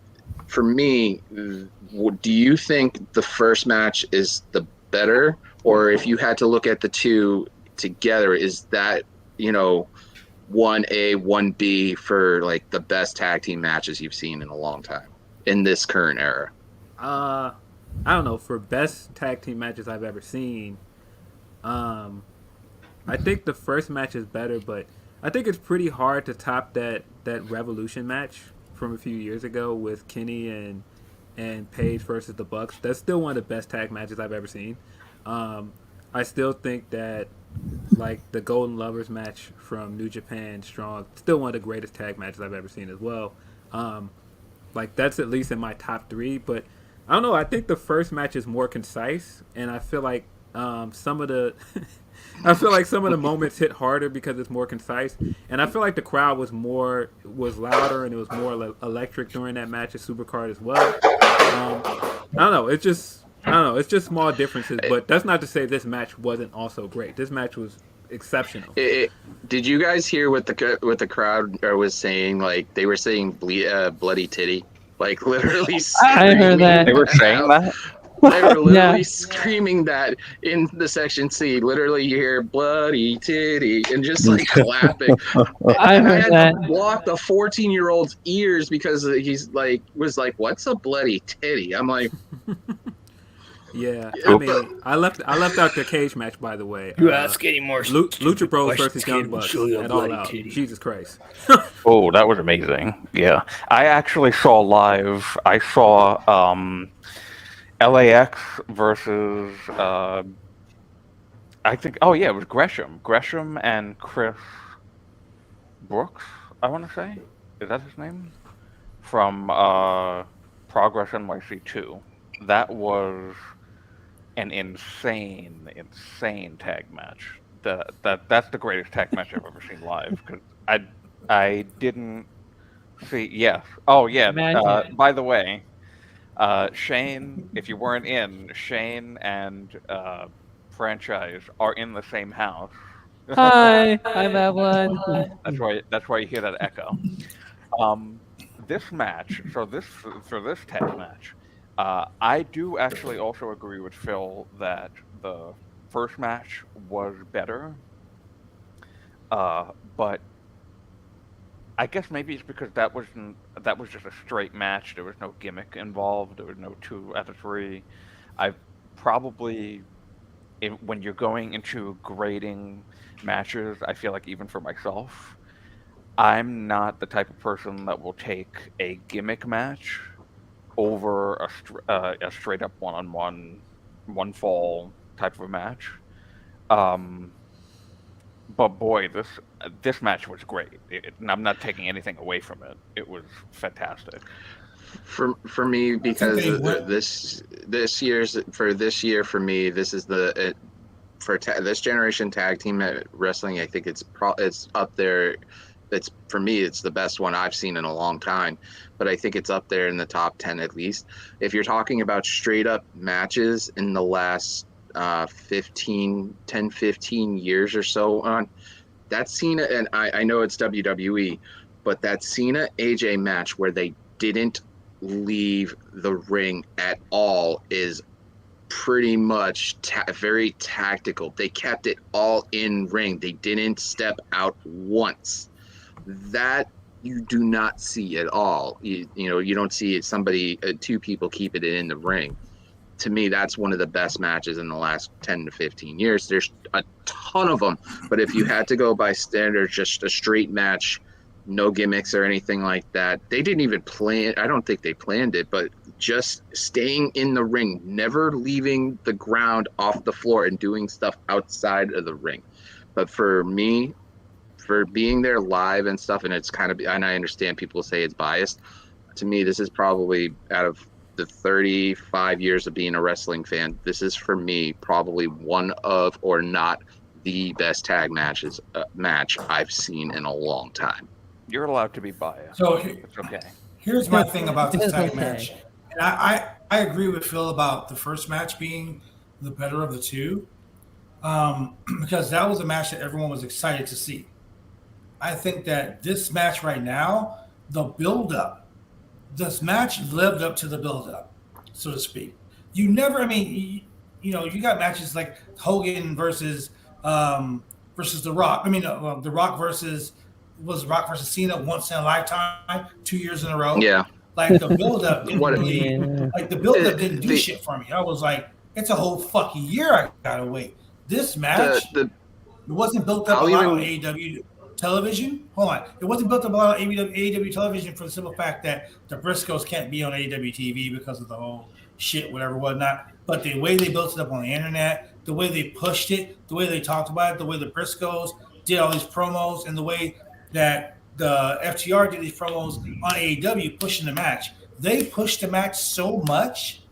for me, do you think the first match is the better? Or if you had to look at the two together, is that, 1A, 1B for like the best tag team matches you've seen in a long time in this current era? I don't know. For best tag team matches I've ever seen, I think the first match is better, but I think it's pretty hard to top that Revolution match from a few years ago with Kenny and Paige versus the Bucks. That's still one of the best tag matches I've ever seen. I still think that like the Golden Lovers match from New Japan Strong, still one of the greatest tag matches I've ever seen as well. Like that's at least in my top 3, but I don't know. I think the first match is more concise, and I feel like some of the moments hit harder because it's more concise, and I feel like the crowd was louder and it was more electric during that match at Supercard as well. I don't know. It's just It's small differences, but that's not to say this match wasn't also great. This match was exceptional. Did you guys hear what the crowd was saying? Like they were saying bloody titty, like literally. I heard that. They were saying that. They were literally screaming that in the section C. Literally, you hear bloody titty and just like clapping. I heard that. To block the 14-year-old's ears because he's like was like, "What's a bloody titty?" I'm like. Yeah, I mean, I left out the cage match, by the way. You ask any more Lucha Bros versus Young Bucks at All Out. Jesus Christ. Oh, that was amazing. Yeah, I actually saw live. I saw LAX versus I think. Oh yeah, it was Gresham and Chris Brooks. I want to say, is that his name? From Progress NYC 2. That was an insane tag match. That's the greatest tag match I've ever seen live. Because I didn't see. Yes. Oh yeah. By the way, Shane, if you weren't in, Shane and Franchise are in the same house. Hi, I'm Evelyn. That's why you hear that echo. This match. So this tag match. I do actually also agree with Phil that the first match was better, but I guess maybe it's because that was just a straight match. There was no gimmick involved. There was no 2 out of 3. I probably, when you're going into grading matches, I feel like even for myself, I'm not the type of person that will take a gimmick match over a straight up one-on-one, one fall type of a match. But boy, this match was great. I'm not taking anything away from it. It was fantastic. For me, because this year for me, this is this generation tag team wrestling. I think it's up there. For me, it's the best one I've seen in a long time, but I think it's up there in the top 10 at least. If you're talking about straight up matches in the last 15 years or so on, that Cena, and I know it's WWE, but that Cena AJ match where they didn't leave the ring at all is pretty much very tactical. They kept it all in ring. They didn't step out once. That you do not see at all. You don't see it. 2 people keep it in the ring. To me, that's one of the best matches in the last 10 to 15 years. There's a ton of them, but if you had to go by standard, just a straight match, no gimmicks or anything like that, they didn't even plan. I don't think they planned it, but just staying in the ring, never leaving the ground off the floor and doing stuff outside of the ring. But for me, for being there live and stuff, and it's kind of, and I understand people say it's biased. To me, this is probably out of the 35 years of being a wrestling fan, this is for me probably one of, or not the best tag match I've seen in a long time. You're allowed to be biased. So It's okay. here's my thing about this It's tag okay. match. And I agree with Phil about the first match being the better of the two, because that was a match that everyone was excited to see. I think that this match right now, the build-up, this match lived up to the build-up, so to speak. You never, I mean, you know, you got matches like Hogan versus The Rock. I mean, The Rock versus Cena once in a lifetime, 2 years in a row. Yeah. Like the build-up didn't really, Yeah. like the build-up didn't do shit for me. I was like, it's a whole fucking year I gotta wait. This match, it wasn't built up a lot on AEW television. Hold on, it wasn't built up a lot on AEW television for the simple fact that the Briscoes can't be on AEW TV because of the whole shit, whatever, whatnot. But the way they built it up on the internet, the way they pushed it, the way they talked about it, the way the Briscoes did all these promos, and the way that the FTR did these promos on AEW pushing the match. They pushed the match so much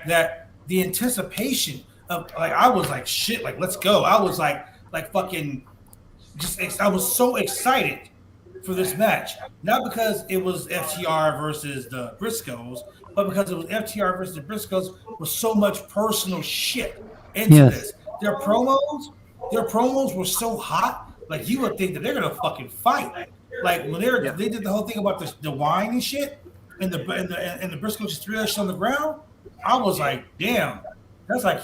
that the anticipation of, like, I was like, shit, like, let's go. I was like fucking just, I was so excited for this match. Not because it was FTR versus the Briscoes, but because it was FTR versus the Briscoes with so much personal shit into this. Their promos were so hot, like you would think that they're gonna fucking fight. Like when they did the whole thing about the wine and shit, and the Briscoes just threw that shit on the ground. I was like, damn, that's like,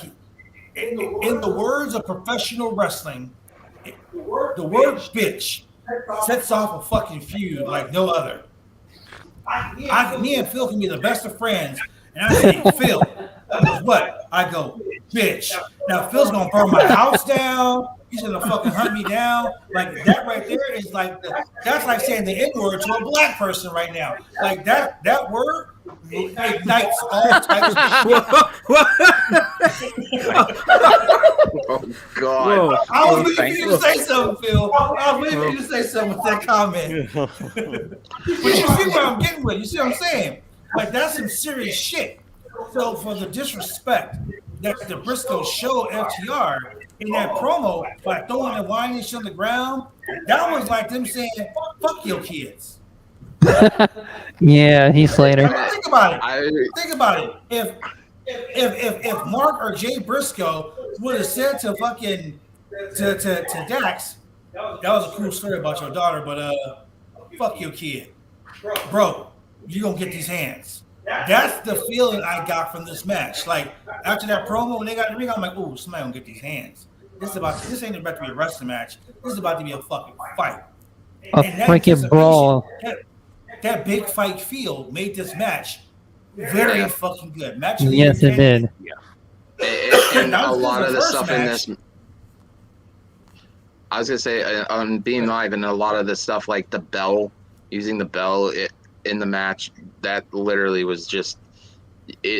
in the words of professional wrestling, the word bitch sets off a fucking feud like no other. Me and Phil can be the best of friends, and I say, Phil, that was what? I go, bitch. Now Phil's gonna burn my house down. He's gonna fucking hunt me down. Like that right there is like that's like saying the N-word to a black person right now. Like that word ignites all types of shit. Oh God! Whoa. I was waiting for you to say something, Phil. I was waiting for you to say something with that comment. But you see what I'm getting with? You see what I'm saying? Like that's some serious shit. So for the disrespect that the Briscoes showed FTR in that promo by throwing the wine and shit on the ground, that was like them saying, "Fuck your kids." Yeah, Heath Slater. Think about it. Think about it. If Mark or Jay Briscoe would have said to fucking to Dax, that was a cool story about your daughter, but fuck your kid, bro. You gonna get these hands. That's the feeling I got from this match. Like after that promo, when they got in the ring, I'm like, "Ooh, somebody gonna get these hands." This ain't about to be a wrestling match. This is about to be a fucking fight. A freaking brawl. That big fight feel made this match very fucking good. Match. Yes, it did. And a lot of the stuff in this. I was gonna say on Being Live, and a lot of the stuff like the bell, using the bell in the match, that literally was just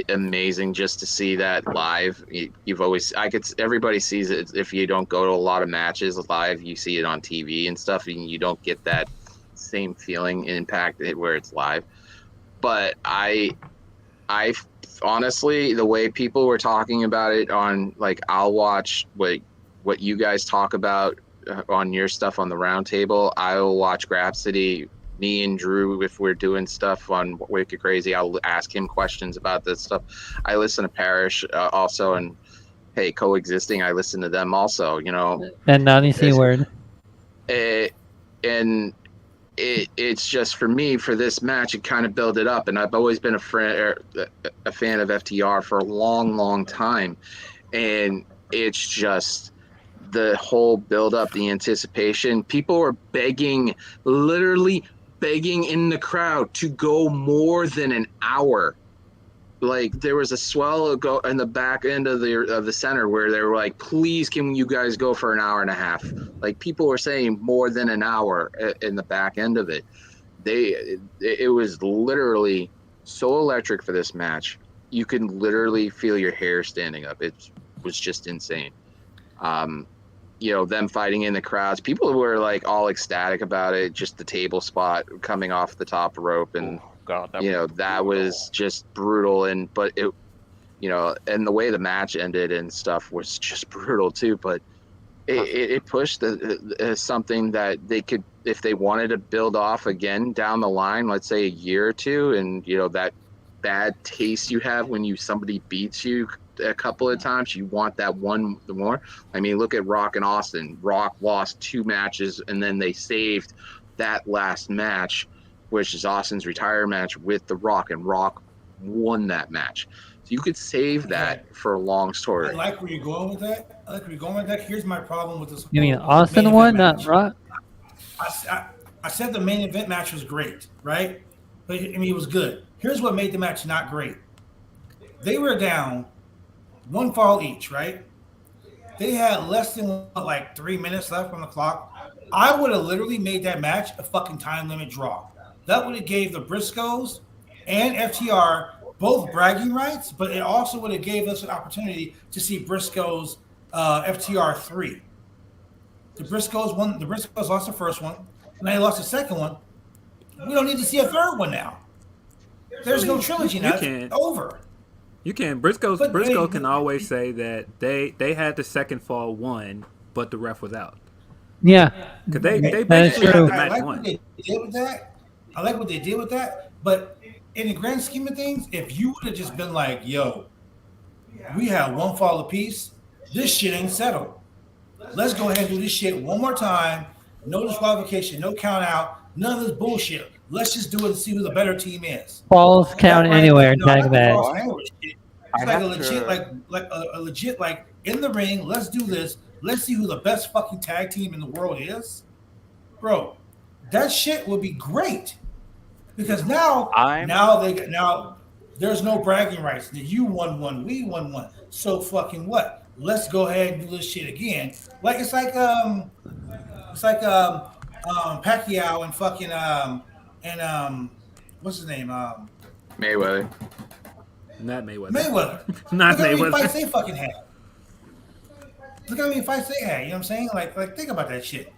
amazing just to see that live. Everybody sees it. If you don't go to a lot of matches live, you see it on TV and stuff, and you don't get that same feeling impact where it's live. But I honestly, the way people were talking about it on, like, I'll watch what you guys talk about on your stuff on the Roundtable. I will watch Grapsody. Me and Drew, if we're doing stuff on Wicked Crazy, I'll ask him questions about this stuff. I listen to Parrish also, and hey, Coexisting, I listen to them also, you know. And Nani C-Word. And it's just, for me, for this match, it kind of built it up. And I've always been a fan of FTR for a long, long time. And it's just the whole build up, the anticipation. People were literally begging in the crowd to go more than an hour. Like, there was a swell go in the back end of the center where they were like, please, can you guys go for an hour and a half? Like, people were saying more than an hour in the back end of it. It was literally so electric for this match. You could literally feel your hair standing up. It was just insane. You know, them fighting in the crowds. People were like all ecstatic about it. Just the table spot coming off the top rope, and that was just brutal. But it, you know, and the way the match ended and stuff was just brutal too. But it pushed something that they could, if they wanted to build off again down the line, let's say a year or two, and that bad taste you have when somebody beats you a couple of times, you want that one the more. I mean, look at Rock and Austin. Rock lost 2 matches, and then they saved that last match, which is Austin's retire match with The Rock, and Rock won that match. So you could save that for a long story. I like where you're going with that. Here's my problem with this. You mean Austin won, not Rock? I said the main event match was great, right? But I mean, it was good. Here's what made the match not great. They were down 1 fall each, right? They had less than 3 minutes left on the clock. I would have literally made that match a fucking time limit draw. That would have gave the Briscoes and FTR both bragging rights, but it also would have gave us an opportunity to see Briscoes FTR 3. The Briscoes lost the first one, and they lost the second one. We don't need to see a third one now. There's no trilogy now. It's over. You can. Briscoe can always say that they had the second fall won, but the ref was out. Yeah. Because they basically had the match won. I like what they did with that, but in the grand scheme of things, if you would have just been like, yo, we have 1 fall apiece, this shit ain't settled. Let's go ahead and do this shit one more time. No disqualification, no count out, none of this bullshit. Let's just do it and see who the better team is. Falls count anywhere in tag match. It's a legit in the ring. Let's do this. Let's see who the best fucking tag team in the world is, bro. That shit would be great because now there's no bragging rights. You won one, we won one. So fucking what? Let's go ahead and do this shit again. It's like Pacquiao and fucking what's his name? Mayweather. Not Mayweather. Not Mayweather. Look how many fights they fucking had. Look how many fights they had. You know what I'm saying? Like think about that shit.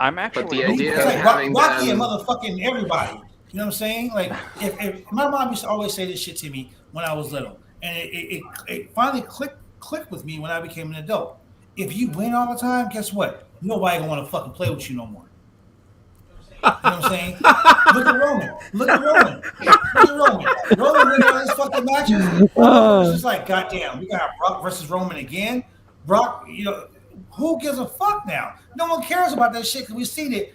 I'm actually. But the idea of having Rocky and motherfucking everybody. You know what I'm saying? Like if my mom used to always say this shit to me when I was little, and it finally clicked with me when I became an adult. If you win all the time, guess what? Nobody gonna want to fucking play with you no more. You know what I'm saying? Look at Roman. Roman winning all his fucking matches. It's just like, goddamn, we got Brock versus Roman again. Brock, who gives a fuck now? No one cares about that shit because we've seen it.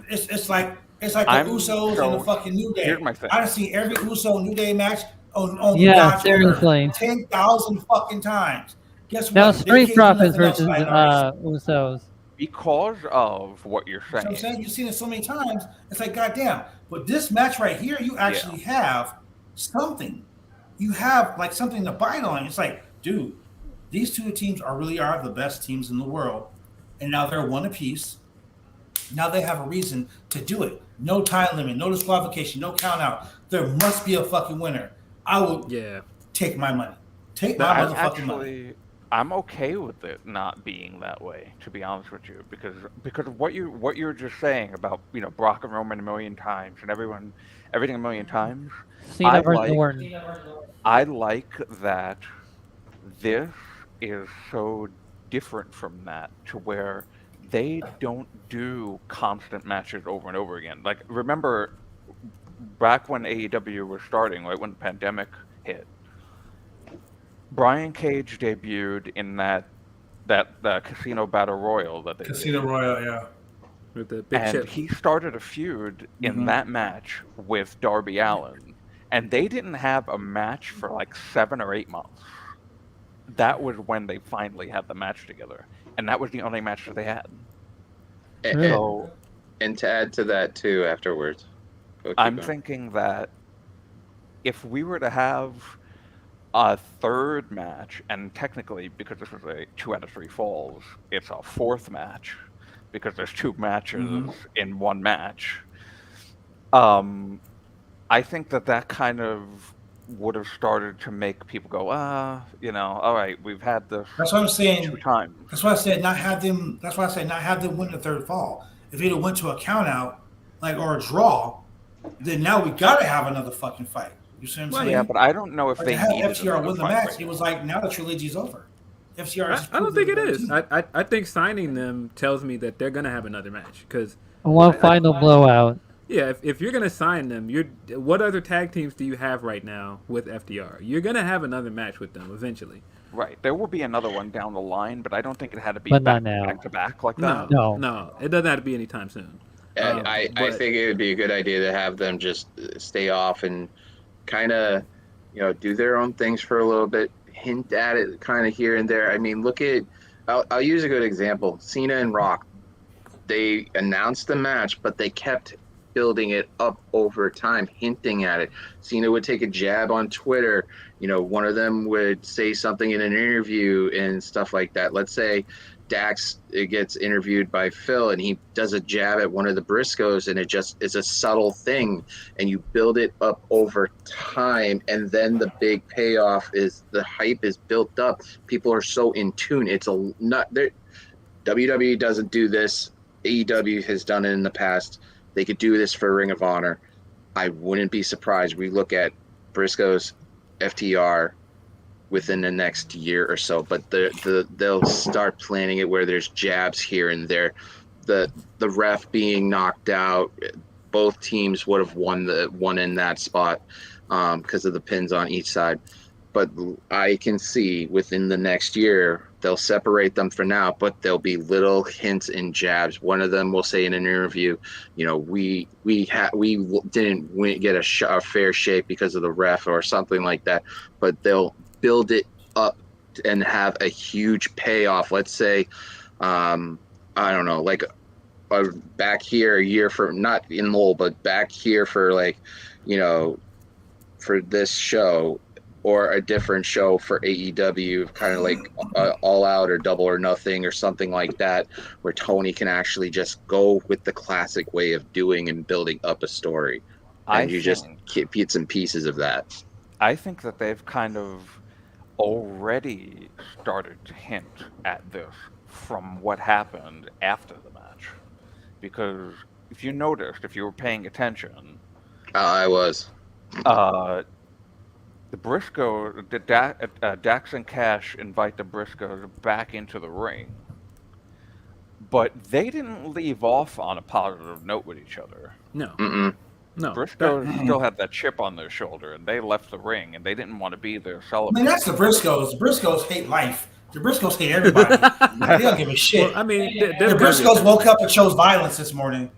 It's like the Usos and the fucking New Day. Here's my thing. I done seen every Uso New Day match on yeah, seriously, 10,000 fucking times. Guess what? Now Street Profits versus Usos. Because of what you're saying. So I'm saying you've seen it so many times. It's like, goddamn. But this match right here, you actually have something. You have something to bite on. It's like, dude, these two teams are the best teams in the world. And now they're one apiece. Now they have a reason to do it. No time limit, no disqualification, no count out. There must be a fucking winner. I will take my money. Take my motherfucking money. I'm okay with it not being that way, to be honest with you, because of what you're just saying about Brock and Roman a million times and everything a million times. I like that this is so different from that, to where they don't do constant matches over and over again. Like, remember back when AEW was starting, right when the pandemic hit, Brian Cage debuted in that Casino Battle Royal that they Casino did. Royal, yeah. With the big chip. He started a feud in that match with Darby Allin, and they didn't have a match for 7 or 8 months. That was when they finally had the match together, and that was the only match that they had. And to add to that too, afterwards, I'm thinking that if we were to have a third match, and technically, because this was a 2 out of 3 falls, it's a fourth match because there's 2 matches in one match. I think that kind of would have started to make people go, all right, we've had this. That's what I'm saying. 2 times. That's why I said not have them. That's why I said not have them win the third fall. If they'd have went to a count out, or a draw, then now we gotta have another fucking fight. You see what I'm saying? Yeah, but I don't know if they had needed FTR win the match. Right, it was like, now the trilogy's over. FTR. I don't think it is. I think signing them tells me that they're gonna have another match because One final blowout. yeah, if you're gonna sign them, what other tag teams do you have right now with FTR? You're gonna have another match with them eventually. Right. There will be another one down the line, but I don't think it had to be But back, not now. back to back like that. No, it doesn't have to be anytime soon. And I think it would be a good idea to have them just stay off and kind of, do their own things for a little bit, hint at it kind of here and there. I mean, look at, I'll use a good example. Cena and Rock, they announced the match, but they kept building it up over time, hinting at it. Cena would take a jab on Twitter. One of them would say something in an interview and stuff like that. Let's say Dax gets interviewed by Phil and he does a jab at one of the Briscoes, and it just is a subtle thing, and you build it up over time, and then the big payoff is the hype is built up. People are so in tune. It's WWE doesn't do this. AEW has done it in the past. They could do this for Ring of Honor. I wouldn't be surprised. We look at Briscoes, FTR within the next year or so, but they'll start planning it where there's jabs here and there. The ref being knocked out, both teams would have won in that spot because of the pins on each side. But I can see within the next year they'll separate them for now, but there'll be little hints and jabs. One of them will say in an interview, we didn't get a fair shake because of the ref or something like that, but they'll build it up and have a huge payoff. Let's say, I don't know, like back here a year for, not in Lowell, but back here for for this show, or a different show for AEW, kind of like All Out or Double or Nothing or something like that, where Tony can actually just go with the classic way of doing and building up a story. And just get bits and pieces of that. I think that they've kind of already started to hint at this from what happened after the match. Because if you noticed, if you were paying attention... I was. The Briscoe, Dax and Cash invite the Briscoes back into the ring, but they didn't leave off on a positive note with each other. No. Mm-mm. No. Briscoes still had that chip on their shoulder, and they left the ring, and they didn't want to be there celebrating. I mean, that's the Briscoes. The Briscoes hate life. The Briscoes hate everybody. They don't give a shit. Well, I mean, the Briscoes woke up and chose violence this morning.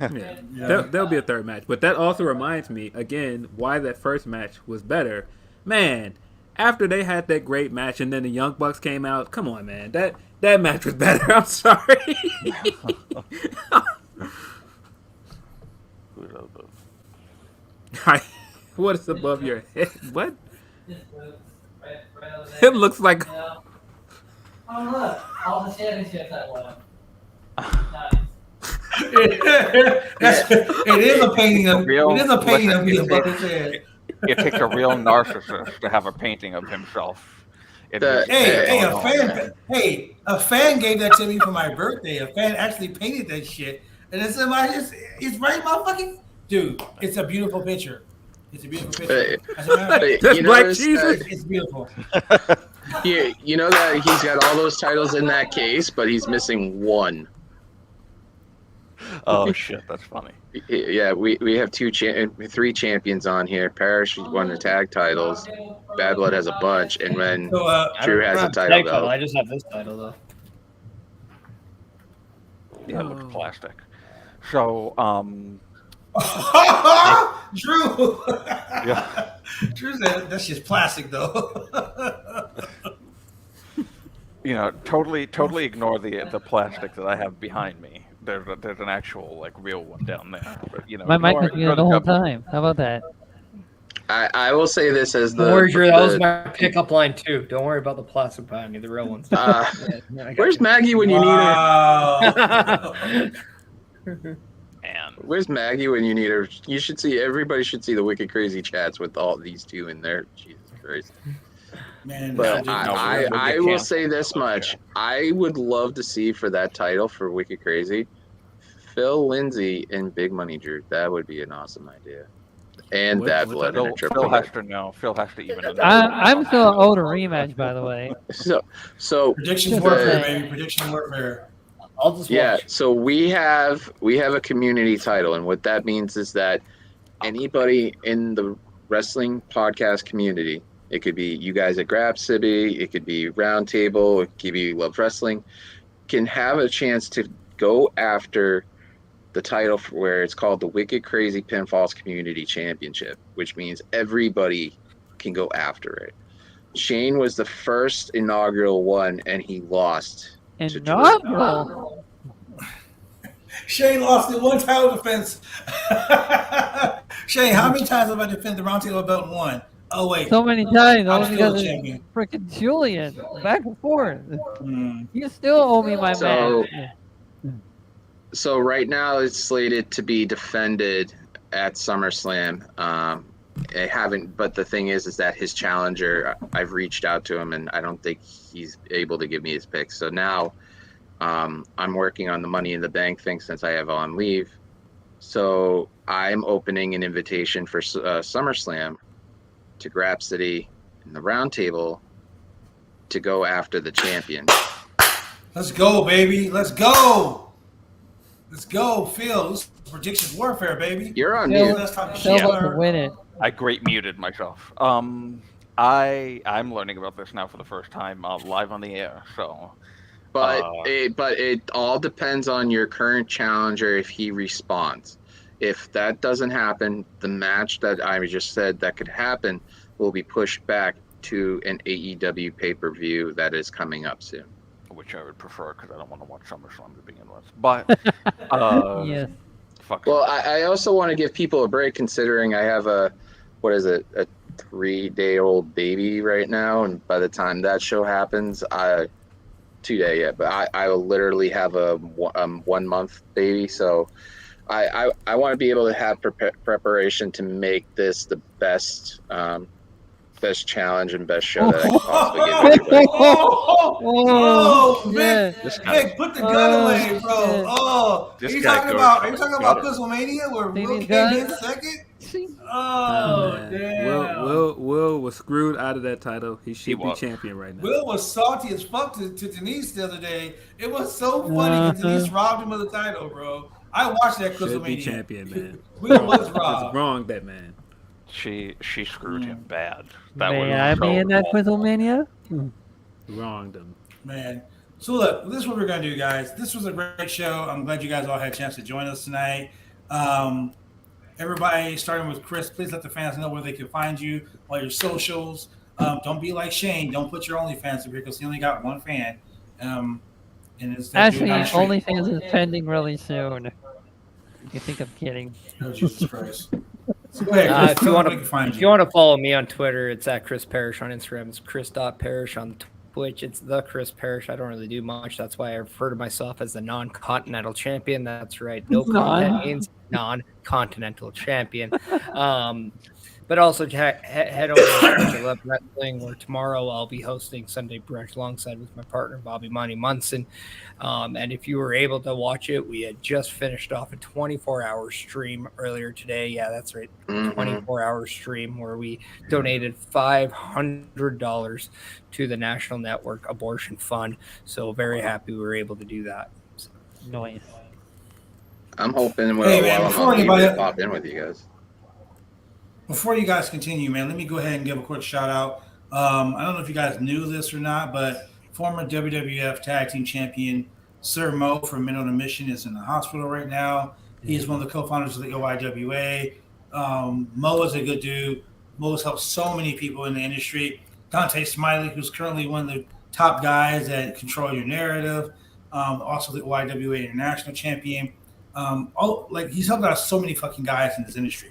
Yeah. There'll be a third match, but that also reminds me again why that first match was better. Man, after they had that great match and then the Young Bucks came out, come on, man, that match was better. I'm sorry. What is above your head? What? It looks like. Oh look, all the championships I won. It is a painting of me above his head. It takes a real narcissist to have a painting of himself. A fan gave that to me for my birthday. A fan actually painted that shit, and it's right in my fucking dude. It's a beautiful picture. It's a beautiful picture. That's Black Jesus. It's beautiful. You know that he's got all those titles in that case, but he's missing one. Oh shit, that's funny. Yeah, we have three champions on here. Parrish won the tag titles. Bad Blood has a bunch, and then Drew has a title though. I just have this title though. Yeah, it looks plastic. So, Drew. Yeah. Drew said that's just plastic though. Totally ignore the plastic that I have behind me. There's an actual real one down there. But, my mic is muted the whole time. How about that? I will say this as the. Don't worry, Drew. That was my pickup line too. Don't worry about the plastic behind me. The real ones. Where's Maggie when you need her? Where's Maggie when you need her? You should see. Everybody should see the Wicked Crazy chats with all these two in there. Jesus Christ. Man, but I will say this much. I would love to see for that title for Wicked Crazy, Phil Lindsay and Big Money Drew. That would be an awesome idea. And bad what blood in a Phil triple. has to know. Phil has to even know. I'm still owed a rematch, by the way. So Predictions Just warfare, saying. baby. Prediction warfare. I'll just yeah, watch. so we have a community title, and what that means is that anybody in the wrestling podcast community, it could be you guys at Grab City, it could be Roundtable, it could be Love Wrestling, can have a chance to go after the title for where it's called the Wicked Crazy Pinfalls Community Championship, which means everybody can go after it. Shane was the first inaugural one, and he lost to Drew. Inaugural. Shane lost in one title defense. Shane, how many times have I defended the Roundtable belt and won? Oh wait, So many times, I'm only still because a of champion. freaking Julian. Back and forth. Mm. You still owe me my So- match. So right now it's slated to be defended at SummerSlam. I haven't, but the thing is that his challenger, I've reached out to him, and I don't think he's able to give me his picks. So now, I'm working on the Money in the Bank thing since I have on leave. So I'm opening an invitation for SummerSlam to Grab City and the Roundtable to go after the champion. Let's go, baby. Let's go. Let's go, Phil. This is predictions warfare, baby. You're on Phil- mute. Let's talk Phil shit. about to win it. I great muted myself. I'm learning about this now for the first time live on the air. So, But it all depends on your current challenger if he responds. If that doesn't happen, the match that I just said that could happen will be pushed back to an AEW pay-per-view that is coming up soon. which I would prefer because I don't want to watch SummerSlam to begin with. But Yes. fuck. Well, I also want to give people a break considering I have a 3-day-old baby right now, and by the time that show happens, 2-day yet, but I will literally have a 1-month baby, so I want to be able to have preparation to make this the best challenge and best show that I can possibly give everybody. Oh, man. shit. Hey, put the gun away, bro. shit. Oh, This are you guy talking goes about? for Are you the talking about gutter. Quizlemania where See Will these came guys? in second? Oh, Man. damn. Will was screwed out of that title. He should be was. champion right now. Will was salty as fuck to Denise the other day. It was so funny because Denise robbed him of the title, bro. I watched that Should be Quizlemania. champion, man. Will was It's robbed. wrong, that man. She screwed him Mm. bad. That May was I so be in that awful. Quizlemania? Wronged him. Man. So look, this is what we're gonna do, guys. This was a great show. I'm glad you guys all had a chance to join us tonight. Everybody, starting with Chris, please let the fans know where they can find you, all your socials. Don't be like Shane. Don't put your OnlyFans up here because he only got one fan. And it's that dude Actually, on the street. OnlyFans is pending really soon. You think I'm kidding? Oh, Jesus Christ. So go ahead, Chris. If you Tell them want where they can find if you want to follow me on Twitter, it's at Chris Parrish. On Instagram, it's Chris.Parrish. On Twitch, it's the Chris Parrish. I don't really do much. That's why I refer to myself as the non-continental champion. That's right. No continent means non-continental champion. But also head over to Twitch. I Love Wrestling, where tomorrow I'll be hosting Sunday Brunch alongside with my partner, Bobby Money Munson. And if you were able to watch it, we had just finished off a 24-hour stream earlier today. Yeah, that's right. 24-hour stream where we donated $500 to the National Network Abortion Fund. So very happy we were able to do that. So. Nice. I'm hoping Hey, man, while before I'm on leave, anybody- to pop in with you guys. Before you guys continue, man, let me go ahead and give a quick shout out. I don't know if you guys knew this or not, but former WWF Tag Team Champion Sir Mo from Men on a Mission is in the hospital right now. He is one of the co-founders of the OIWA. Mo is a good dude. Mo has helped so many people in the industry. Dante Smiley, who's currently one of the top guys that control your narrative. Also the OIWA International Champion. He's helped out so many fucking guys in this industry.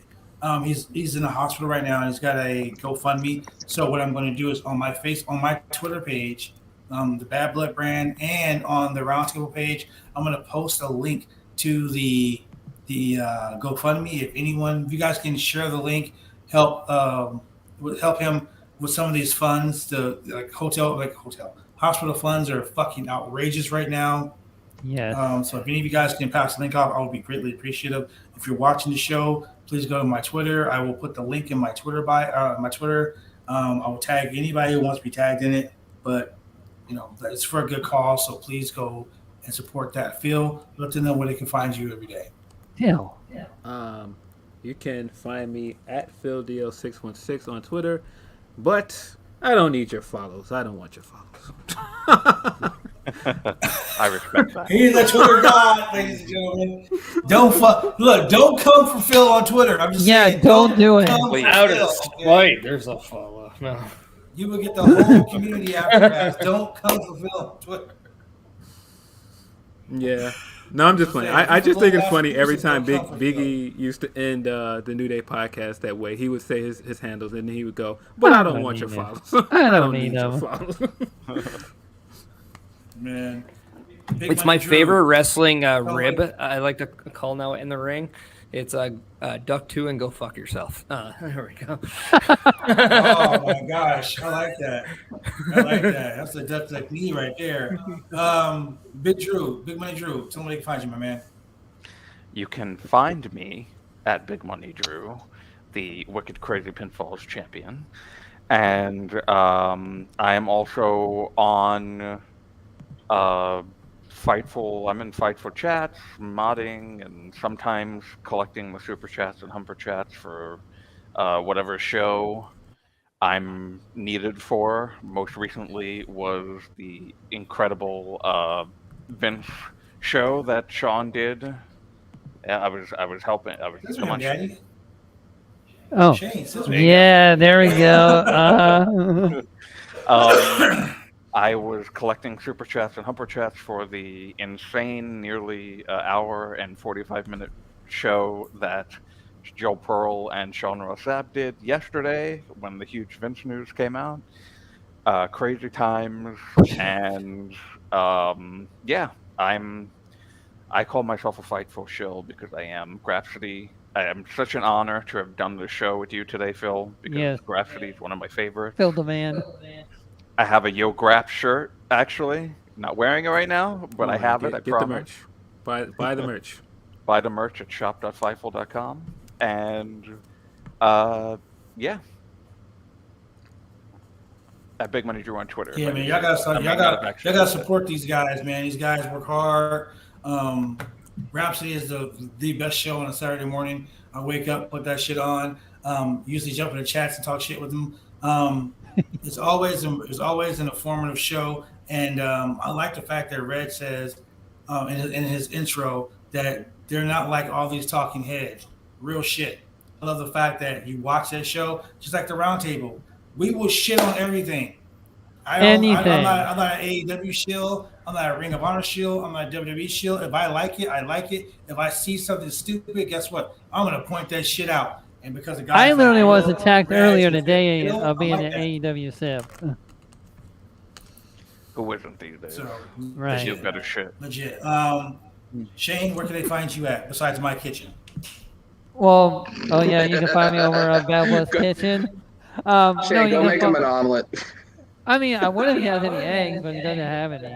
He's in the hospital right now, and he's got a GoFundMe. So what I'm going to do is on my Twitter page, the Bad Blood brand, and on the Roundtable page, I'm going to post a link to the GoFundMe. If you guys can share the link, help him with some of these funds. The hospital funds are fucking outrageous right now. Yes. So if any of you guys can pass the link off, I would be greatly appreciative. If you're watching the show, please go to my Twitter. I will put the link in my Twitter my Twitter. I will tag anybody who wants to be tagged in it, but it's for a good cause. So please go and support that. Phil, let them know where they can find you every day. Phil. You can find me at PhilDL616 on Twitter, but I don't need your follows. I don't want your follows. I respect that. He's a Twitter god, ladies and gentlemen. Don't come for Phil on Twitter. I'm just saying, don't do it. Out of spite, there's a follow. No. You will get the whole community after that. Don't come for Phil on Twitter. Yeah. No, I'm just playing. I just think it's funny every time Biggie used to end the New Day podcast that way. He would say his handles, and then he would go, "But I don't want your follows. I don't need them." Man, it's my favorite wrestling rib. I like to call now in the ring. It's duck 2 and go fuck yourself. There we go. Oh my gosh, I like that. That's the duck like me right there. Big Money Drew, tell me where they can find you, my man. You can find me at Big Money Drew, the Wicked Crazy Pinfalls champion, and I am also on Fightful. I'm in Fightful chats, modding, and sometimes collecting the super chats and humper chats for whatever show I'm needed for. Most recently was the incredible Vince show that Sean did. I was helping. Come on, Shane. Oh, Shane, yeah, there we go. I was collecting super chats and humper chats for the insane nearly hour and 45-minute show that Joe Pearl and Sean Ross Sapp did yesterday when the huge Vince news came out. Crazy times, and yeah, I call myself a Fightful shill because I am. Grapsity. I am such an honor to have done the show with you today, Phil, because Grapsity is one of my favorites. Phil the man. I have a Yo Grap shirt, actually. Not wearing it right now, but I have it. I promise. The merch. Buy the merch. Buy the merch at shop.fightful.com. And, yeah. At Big Money Drew on Twitter. Yeah, man, y'all gotta support these guys, man. These guys work hard. Rhapsody is the best show on a Saturday morning. I wake up, put that shit on. Usually jump in the chats and talk shit with them. It's always an informative show, and I like the fact that Red says in his intro that they're not like all these talking heads. Real shit. I love the fact that you watch that show, just like the Roundtable. We will shit on everything. I'm not an AEW shill. I'm not a Ring of Honor shill. I'm not a WWE shill. If I like it, I like it. If I see something stupid, guess what? I'm gonna point that shit out. And because the guy, I literally was attacked earlier today of being an AEW sip. Who isn't these days? So, right. You better shit. Legit. Shane, where can they find you at besides my kitchen? Well, oh yeah, you can find me over at Bad Blood's Kitchen. Shane, go make him an omelet. I mean, I wouldn't have any eggs, but he doesn't have any.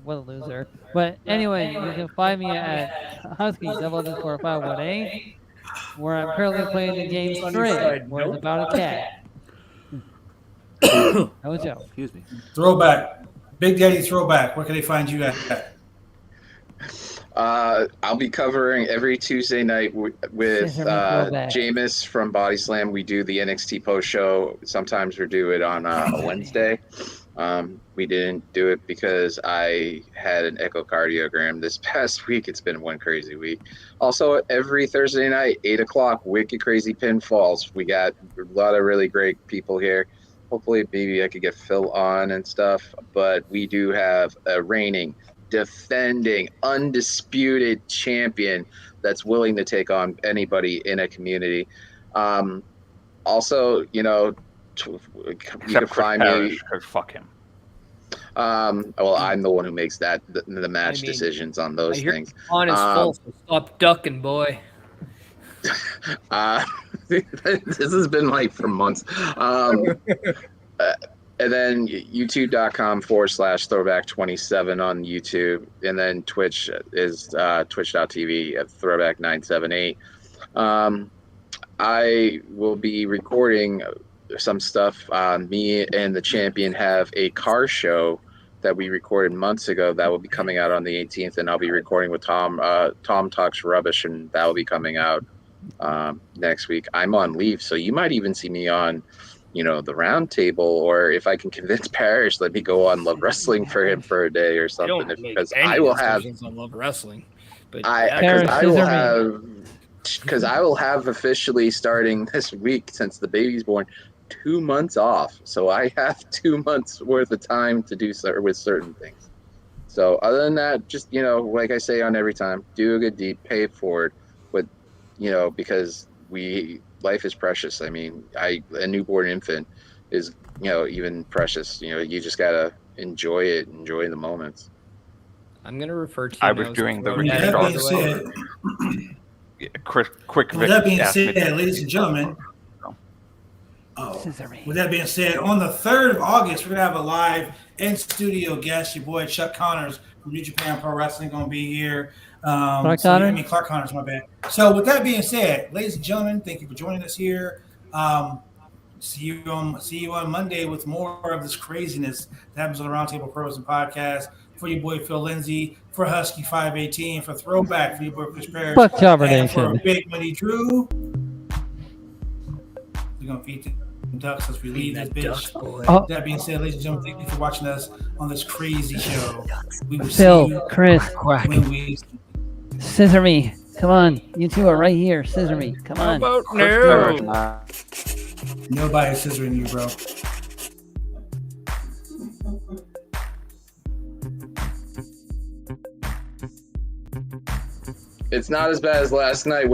What a loser. But anyway, you can find me at Husky 004518, where I'm currently playing the game Straight, where it's about a cat. That was Joe. Excuse me. Throwback. Big Daddy Throwback. Where can they find you at? I'll be covering every Tuesday night with Jameis from Body Slam. We do the NXT post show. Sometimes we do it on a Wednesday. We didn't do it because I had an echocardiogram this past week. It's been one crazy week. Also, every Thursday night, 8 o'clock, Wicked Crazy Pinfalls. We got a lot of really great people here. Hopefully, maybe I could get Phil on and stuff. But we do have a reigning, defending, undisputed champion that's willing to take on anybody in a community. Also, you know, you can find me. Fuck him. Well, I'm the one who makes the match decisions on those things. On is full, so stop ducking, boy. This has been like for months. And then youtube.com/throwback27 on YouTube. And then Twitch is twitch.tv at throwback978. I will be recording some stuff. Me and the champion have a car show that we recorded months ago that will be coming out on the 18th, and I'll be recording with Tom. Tom Talks Rubbish, and that will be coming out next week. I'm on leave, so you might even see me on, the Roundtable, or if I can convince Parrish, let me go on Love Wrestling for him for a day or something. Because I will have on Love Wrestling, but because I will have officially starting this week, since the baby's born, 2 months off. So I have 2 months worth of time to do with certain things. So other than that, just, like I say on every time, do a good deed, pay it forward. But, because life is precious. I mean, a newborn infant is, even precious. You just got to enjoy it, enjoy the moments. I'm going to refer to you. I was doing the quick with that being said, ladies and gentlemen, with that being said, on the 3rd of August, we're going to have a live in-studio guest. Your boy Chuck Connors from New Japan Pro Wrestling going to be here. Clark Connors, my bad. So with that being said, ladies and gentlemen, thank you for joining us here. See you on Monday with more of this craziness that happens on the Roundtable Pro Wrestling Podcast. For your boy Phil Lindsay, for Husky 518, for Throwback, for your boy Chris Parrish, and for Big Money Drew. We're gonna feed the ducks as we leave this bitch. That being said, ladies and gentlemen, thank you for watching us on this crazy show. We will see you. Chris, when we scissor me. Come on, you two are right here. Scissor me. Come on. How about no? Nobody scissoring you, bro. It's not as bad as last night.